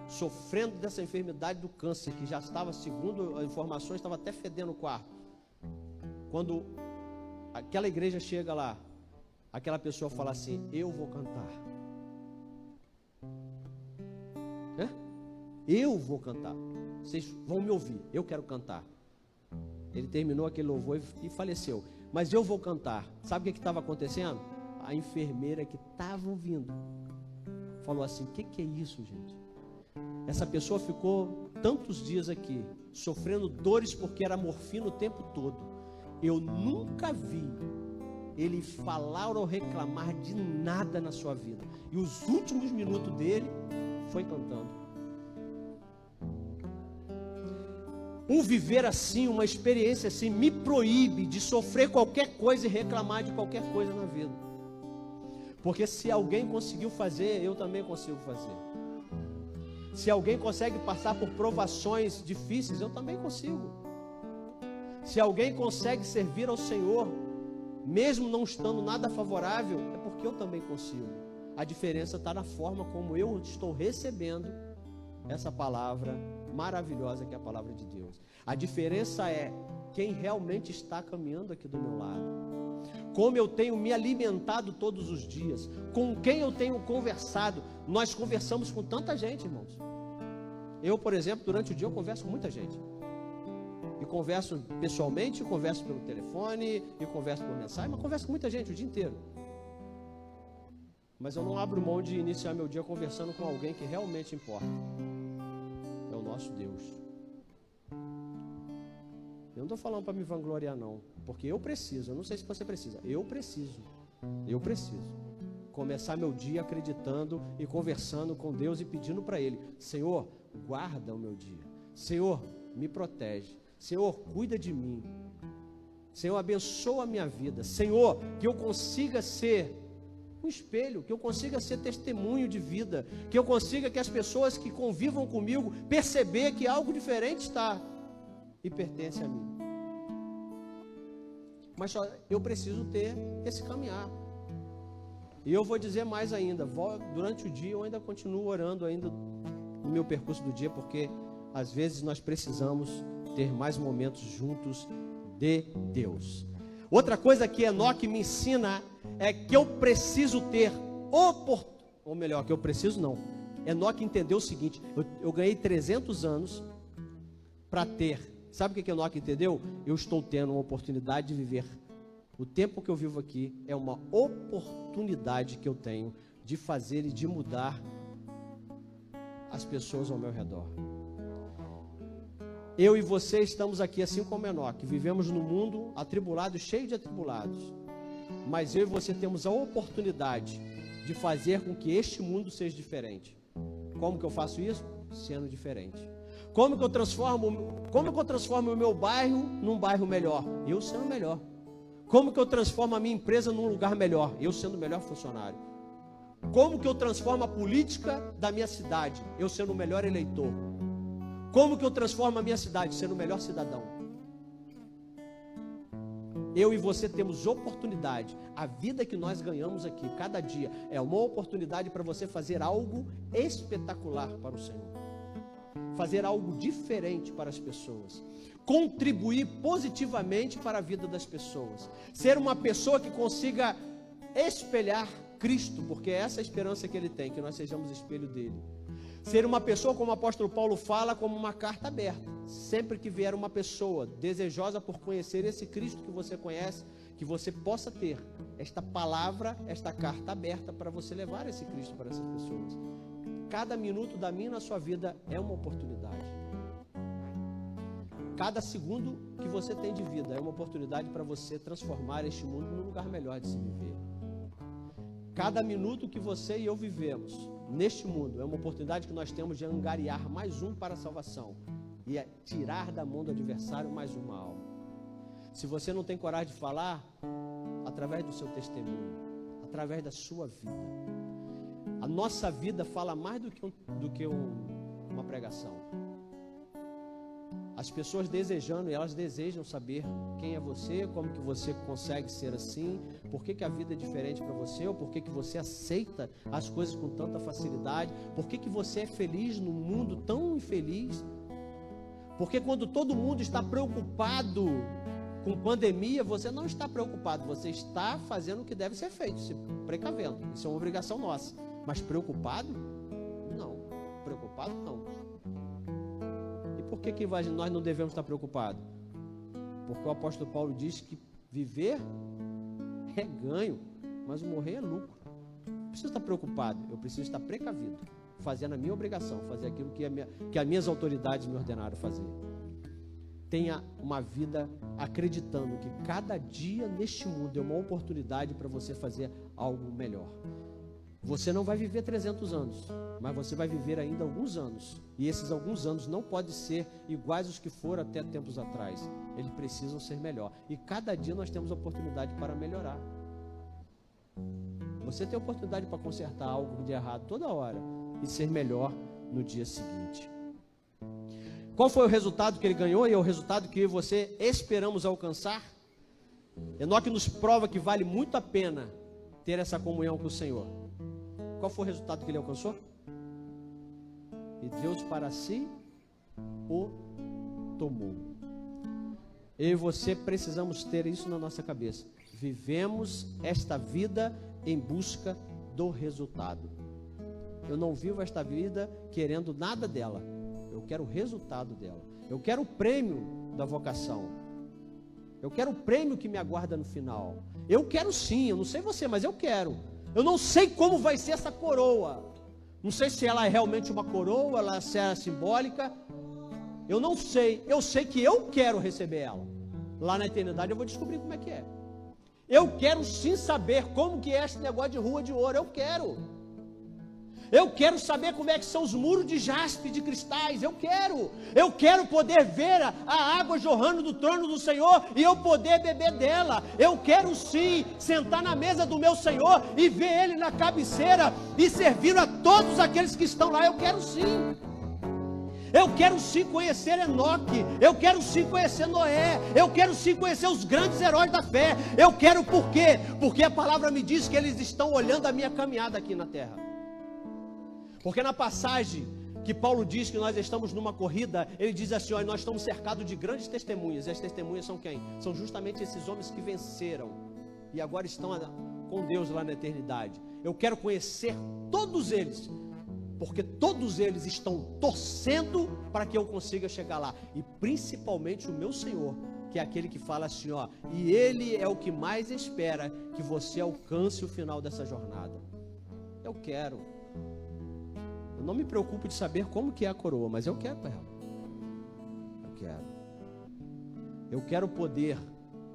sofrendo dessa enfermidade do câncer, que já estava, segundo as informações, estava até fedendo o quarto. Quando aquela igreja chega lá, aquela pessoa fala assim, eu vou cantar. Eu vou cantar. Vocês vão me ouvir, eu quero cantar. Ele terminou aquele louvor e faleceu. Mas eu vou cantar. Sabe o que estava acontecendo? A enfermeira que estava ouvindo falou assim, o que é isso, gente? Essa pessoa ficou tantos dias aqui, sofrendo dores porque era morfina o tempo todo. Eu nunca vi ele falar ou reclamar de nada na sua vida. E os últimos minutos dele foi cantando. Um viver assim, uma experiência assim, me proíbe de sofrer qualquer coisa e reclamar de qualquer coisa na vida. Porque se alguém conseguiu fazer, eu também consigo fazer. Se alguém consegue passar por provações difíceis, eu também consigo. Se alguém consegue servir ao Senhor, mesmo não estando nada favorável, é porque eu também consigo. A diferença está na forma como eu estou recebendo essa palavra maravilhosa que é a palavra de Deus. A diferença é quem realmente está caminhando aqui do meu lado. Como eu tenho me alimentado todos os dias, com quem eu tenho conversado. Nós conversamos com tanta gente, irmãos. Eu, por exemplo, durante o dia eu converso com muita gente. E converso pessoalmente, e converso pelo telefone, e converso por mensagem, mas converso com muita gente o dia inteiro. Mas eu não abro mão de iniciar meu dia conversando com alguém que realmente importa. É o nosso Deus. Eu não estou falando para me vangloriar não, porque eu preciso, eu não sei se você precisa, eu preciso começar meu dia acreditando e conversando com Deus e pedindo para Ele, Senhor, guarda o meu dia, Senhor, me protege, Senhor, cuida de mim, Senhor, abençoa a minha vida, Senhor, que eu consiga ser um espelho, que eu consiga ser testemunho de vida, que eu consiga que as pessoas que convivam comigo perceber que algo diferente está e pertence a mim. Mas só eu preciso ter esse caminhar. E eu vou dizer mais ainda, durante o dia eu ainda continuo orando ainda no meu percurso do dia, porque às vezes nós precisamos ter mais momentos juntos de Deus. Outra coisa que Enoque me ensina é que eu preciso ter ou melhor, que eu preciso não. Enoque entendeu o seguinte, eu ganhei 300 anos para ter Sabe o que Enoque entendeu? Eu estou tendo uma oportunidade de viver. O tempo que eu vivo aqui é uma oportunidade que eu tenho de fazer e de mudar as pessoas ao meu redor. Eu e você estamos aqui assim como Enoque, vivemos num mundo atribulado, cheio de atribulados. Mas eu e você temos a oportunidade de fazer com que este mundo seja diferente. Como que eu faço isso? Sendo diferente. Como que eu transformo o meu bairro num bairro melhor? Eu sendo melhor. Como que eu transformo a minha empresa num lugar melhor? Eu sendo o melhor funcionário. Como que eu transformo a política da minha cidade? Eu sendo o melhor eleitor. Como que eu transformo a minha cidade? Sendo o melhor cidadão. Eu e você temos oportunidade. A vida que nós ganhamos aqui, cada dia, é uma oportunidade para você fazer algo espetacular para o Senhor. Fazer algo diferente para as pessoas. Contribuir positivamente para a vida das pessoas. Ser uma pessoa que consiga espelhar Cristo, porque é essa a esperança que Ele tem, que nós sejamos espelho dele. Ser uma pessoa, como o apóstolo Paulo fala, como uma carta aberta. Sempre que vier uma pessoa desejosa por conhecer esse Cristo que você conhece, que você possa ter esta palavra, esta carta aberta para você levar esse Cristo para essas pessoas. Cada minuto da minha na sua vida é uma oportunidade. Cada segundo que você tem de vida é uma oportunidade para você transformar este mundo num lugar melhor de se viver. Cada minuto que você e eu vivemos neste mundo é uma oportunidade que nós temos de angariar mais um para a salvação e tirar da mão do adversário mais uma alma. Se você não tem coragem de falar, através do seu testemunho, através da sua vida. A nossa vida fala mais do que uma pregação. As pessoas desejando, e elas desejam saber quem é você, como que você consegue ser assim, por que a vida é diferente para você, ou por que você aceita as coisas com tanta facilidade, por que você é feliz num mundo tão infeliz, porque quando todo mundo está preocupado com pandemia, você não está preocupado, você está fazendo o que deve ser feito, se precavendo, isso é uma obrigação nossa, mas preocupado? Não, preocupado não. Por que nós não devemos estar preocupados? Porque o apóstolo Paulo diz que viver é ganho, mas o morrer é lucro. Não preciso estar preocupado, eu preciso estar precavido, fazendo a minha obrigação, fazer aquilo que as minhas autoridades me ordenaram fazer. Tenha uma vida acreditando que cada dia neste mundo é uma oportunidade para você fazer algo melhor. Você não vai viver 300 anos, mas você vai viver ainda alguns anos. E esses alguns anos não podem ser iguais aos que foram até tempos atrás. Eles precisam ser melhor. E cada dia nós temos oportunidade para melhorar. Você tem oportunidade para consertar algo de errado toda hora e ser melhor no dia seguinte. Qual foi o resultado que ele ganhou e é o resultado que eu e você esperamos alcançar? Enoque nos prova que vale muito a pena ter essa comunhão com o Senhor. Qual foi o resultado que ele alcançou? E Deus para si o tomou. Eu e você precisamos ter isso na nossa cabeça. Vivemos esta vida em busca do resultado. Eu não vivo esta vida querendo nada dela. Eu quero o resultado dela. Eu quero o prêmio da vocação. Eu quero o prêmio que me aguarda no final. Eu quero sim, eu não sei você, mas eu quero. Eu não sei como vai ser essa coroa. Não sei se ela é realmente uma coroa, se ela é simbólica. Eu não sei. Eu sei que eu quero receber ela. Lá na eternidade eu vou descobrir como é que é. Eu quero sim saber como que é esse negócio de rua de ouro. Eu quero. Eu quero saber como é que são os muros de jaspe, de cristais. Eu quero poder ver a água jorrando do trono do Senhor e eu poder beber dela. Eu quero sim sentar na mesa do meu Senhor e ver Ele na cabeceira e servir a todos aqueles que estão lá. Eu quero sim. Eu quero sim conhecer Enoque. Eu quero sim conhecer Noé. Eu quero sim conhecer os grandes heróis da fé. Eu quero por quê? Porque a palavra me diz que eles estão olhando a minha caminhada aqui na terra. Porque na passagem que Paulo diz que nós estamos numa corrida, ele diz assim, nós estamos cercados de grandes testemunhas. E as testemunhas são quem? São justamente esses homens que venceram e agora estão com Deus lá na eternidade. Eu quero conhecer todos eles, porque todos eles estão torcendo para que eu consiga chegar lá, e principalmente o meu Senhor, que é aquele que fala assim, ó, e Ele é o que mais espera que você alcance o final dessa jornada. Eu quero. Eu não me preocupo de saber como que é a coroa, mas eu quero para ela. Eu quero poder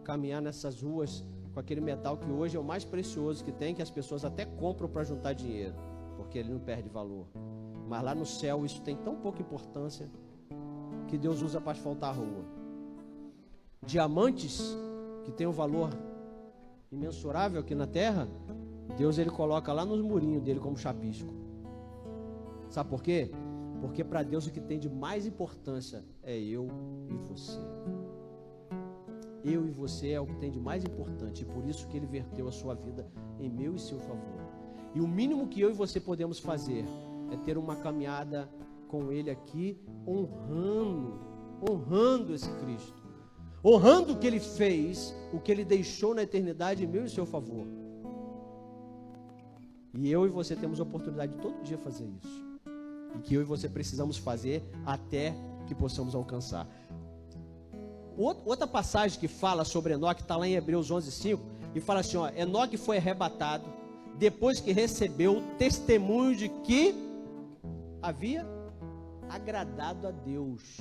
caminhar nessas ruas com aquele metal que hoje é o mais precioso que tem, que as pessoas até compram para juntar dinheiro, porque ele não perde valor. Mas lá no céu isso tem tão pouca importância que Deus usa para asfaltar a rua. Diamantes que tem um valor imensurável aqui na terra, Deus ele coloca lá nos murinhos dele como chapisco. Sabe por quê? Porque para Deus o que tem de mais importância é eu e você. Eu e você é o que tem de mais importante, e por isso que Ele verteu a sua vida em meu e seu favor. E o mínimo que eu e você podemos fazer é ter uma caminhada com Ele aqui, honrando esse Cristo, honrando o que Ele fez, o que Ele deixou na eternidade em meu e seu favor. E eu e você temos a oportunidade de todo dia fazer isso, e que eu e você precisamos fazer até que possamos alcançar. Outra passagem que fala sobre Enoque está lá em Hebreus 11:5, e fala assim, ó, Enoque foi arrebatado depois que recebeu testemunho de que havia agradado a Deus.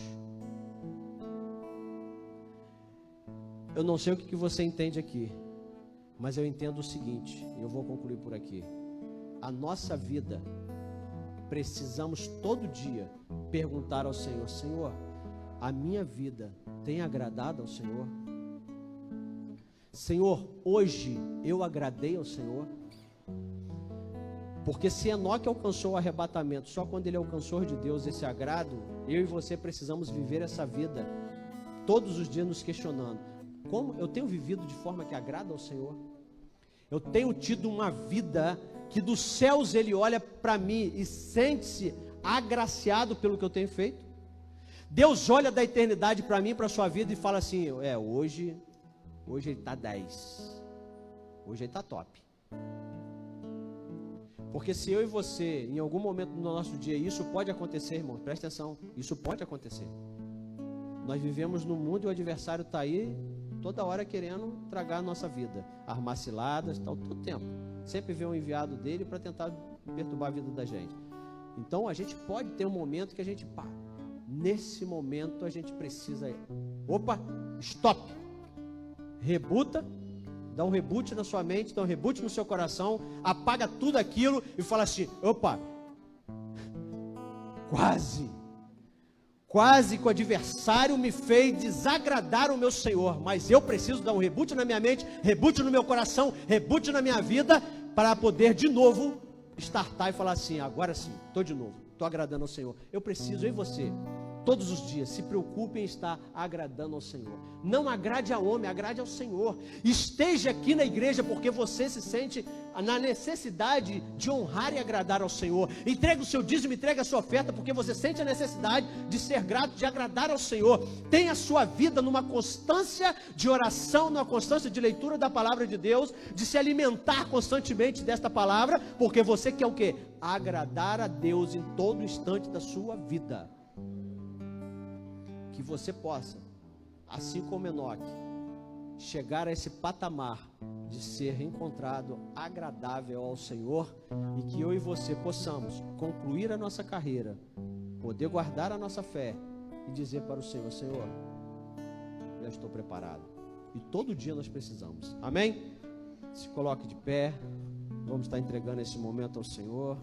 Eu não sei o que você entende aqui, mas eu entendo o seguinte, e eu vou concluir por aqui. A nossa vida, precisamos todo dia perguntar ao Senhor, Senhor, a minha vida tem agradado ao Senhor? Senhor, hoje eu agradei ao Senhor? Porque se Enoque alcançou o arrebatamento só quando ele alcançou de Deus esse agrado, eu e você precisamos viver essa vida todos os dias nos questionando, como eu tenho vivido de forma que agrada ao Senhor? Eu tenho tido uma vida que dos céus Ele olha para mim e sente-se agraciado pelo que eu tenho feito? Deus olha da eternidade para mim, para a sua vida e fala assim, hoje ele está 10, hoje ele está top. Porque se eu e você, em algum momento do nosso dia, isso pode acontecer, irmão, presta atenção, isso pode acontecer. Nós vivemos num mundo e o adversário está aí, toda hora querendo tragar a nossa vida, armar ciladas, todo tempo. Sempre vê um enviado dele para tentar perturbar a vida da gente. Então a gente pode ter um momento que a gente nesse momento a gente precisa, stop, rebuta, dá um reboot na sua mente, dá um reboot no seu coração, apaga tudo aquilo e fala assim, quase que o adversário me fez desagradar o meu Senhor, mas eu preciso dar um reboot na minha mente, reboot no meu coração, reboot na minha vida, para poder de novo startar e falar assim, agora sim, estou de novo, estou agradando ao Senhor. Eu preciso, eu e você, todos os dias, se preocupe em estar agradando ao Senhor. Não agrade ao homem, agrade ao Senhor. Esteja aqui na igreja porque você se sente na necessidade de honrar e agradar ao Senhor. Entregue o seu dízimo, entregue a sua oferta porque você sente a necessidade de ser grato, de agradar ao Senhor. Tenha a sua vida numa constância de oração, numa constância de leitura da palavra de Deus, de se alimentar constantemente desta palavra, porque você quer o quê? Agradar a Deus em todo instante da sua vida. Que você possa, assim como Enoque, chegar a esse patamar de ser encontrado agradável ao Senhor, e que eu e você possamos concluir a nossa carreira, poder guardar a nossa fé e dizer para o Senhor, Senhor, já estou preparado. E todo dia nós precisamos. Amém? Se coloque de pé, vamos estar entregando esse momento ao Senhor.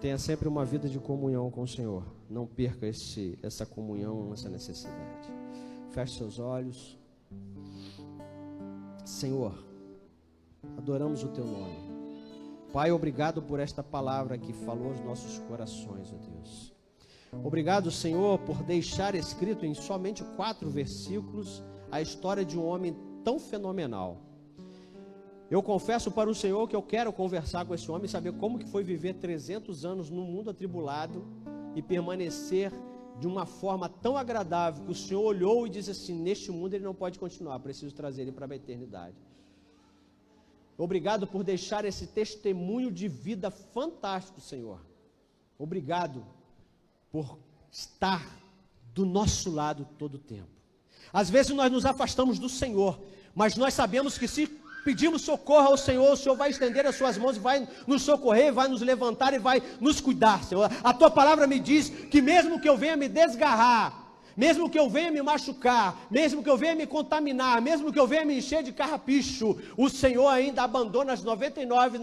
Tenha sempre uma vida de comunhão com o Senhor. Não perca essa comunhão, essa necessidade. Feche seus olhos. Senhor, adoramos o Teu nome. Pai, obrigado por esta palavra que falou aos nossos corações, ó Deus. Obrigado, Senhor, por deixar escrito em somente 4 versículos a história de um homem tão fenomenal. Eu confesso para o Senhor que eu quero conversar com esse homem, saber como que foi viver 300 anos num mundo atribulado e permanecer de uma forma tão agradável, que o Senhor olhou e disse assim: neste mundo ele não pode continuar, preciso trazer ele para a eternidade. Obrigado por deixar esse testemunho de vida fantástico, Senhor. Obrigado por estar do nosso lado todo o tempo. Às vezes nós nos afastamos do Senhor, mas nós sabemos que se pedimos socorro ao Senhor, o Senhor vai estender as suas mãos e vai nos socorrer, vai nos levantar e vai nos cuidar, Senhor. A tua palavra me diz que mesmo que eu venha me desgarrar, mesmo que eu venha me machucar, mesmo que eu venha me contaminar, mesmo que eu venha me encher de carrapicho, o Senhor ainda abandona as 99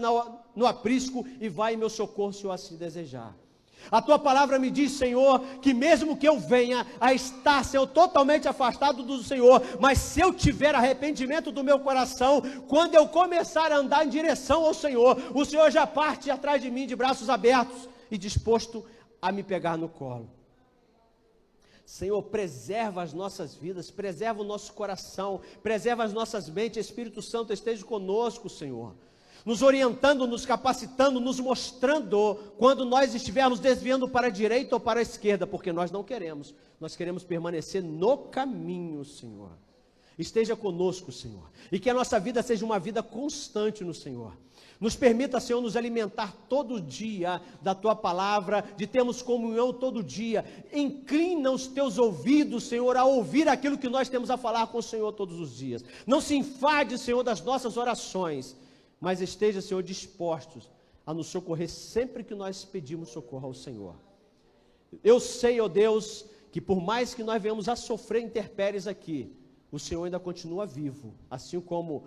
no aprisco e vai em meu socorro, se eu assim desejar. A tua palavra me diz, Senhor, que mesmo que eu venha a estar, Senhor, totalmente afastado do Senhor, mas se eu tiver arrependimento do meu coração, quando eu começar a andar em direção ao Senhor, o Senhor já parte atrás de mim de braços abertos e disposto a me pegar no colo. Senhor, preserva as nossas vidas, preserva o nosso coração, preserva as nossas mentes. Espírito Santo, esteja conosco, Senhor, nos orientando, nos capacitando, nos mostrando quando nós estivermos desviando para a direita ou para a esquerda, porque nós não queremos, nós queremos permanecer no caminho, Senhor. Esteja conosco, Senhor, e que a nossa vida seja uma vida constante no Senhor. Nos permita, Senhor, nos alimentar todo dia da Tua palavra, de termos comunhão todo dia. Inclina os Teus ouvidos, Senhor, a ouvir aquilo que nós temos a falar com o Senhor todos os dias. Não se enfade, Senhor, das nossas orações, mas esteja, Senhor, dispostos a nos socorrer sempre que nós pedimos socorro ao Senhor. Eu sei, ó Deus, que por mais que nós venhamos a sofrer intempéries aqui, o Senhor ainda continua vivo, assim como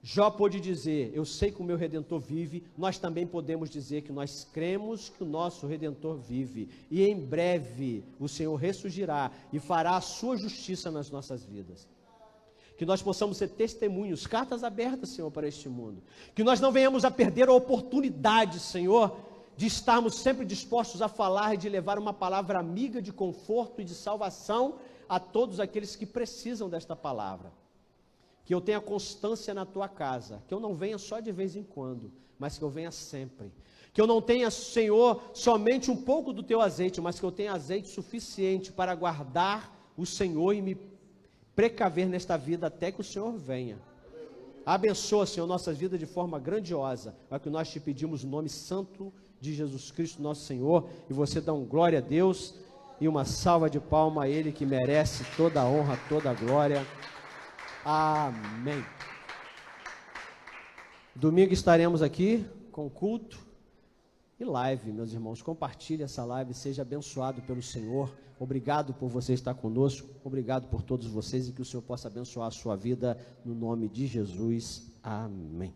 Jó pôde dizer: eu sei que o meu Redentor vive. Nós também podemos dizer que nós cremos que o nosso Redentor vive, e em breve o Senhor ressurgirá e fará a sua justiça nas nossas vidas. Que nós possamos ser testemunhos, cartas abertas, Senhor, para este mundo. Que nós não venhamos a perder a oportunidade, Senhor, de estarmos sempre dispostos a falar e de levar uma palavra amiga de conforto e de salvação a todos aqueles que precisam desta palavra. Que eu tenha constância na Tua casa, que eu não venha só de vez em quando, mas que eu venha sempre. Que eu não tenha, Senhor, somente um pouco do Teu azeite, mas que eu tenha azeite suficiente para guardar o Senhor e me precaver nesta vida até que o Senhor venha. Abençoa, Senhor, nossas vidas de forma grandiosa, é o que nós te pedimos no nome santo de Jesus Cristo, nosso Senhor, e você dá um glória a Deus e uma salva de palma a Ele que merece toda a honra, toda a glória. Amém. Domingo estaremos aqui com culto e live, meus irmãos. Compartilhe essa live, seja abençoado pelo Senhor. Obrigado por você estar conosco, obrigado por todos vocês, e que o Senhor possa abençoar a sua vida no nome de Jesus. Amém.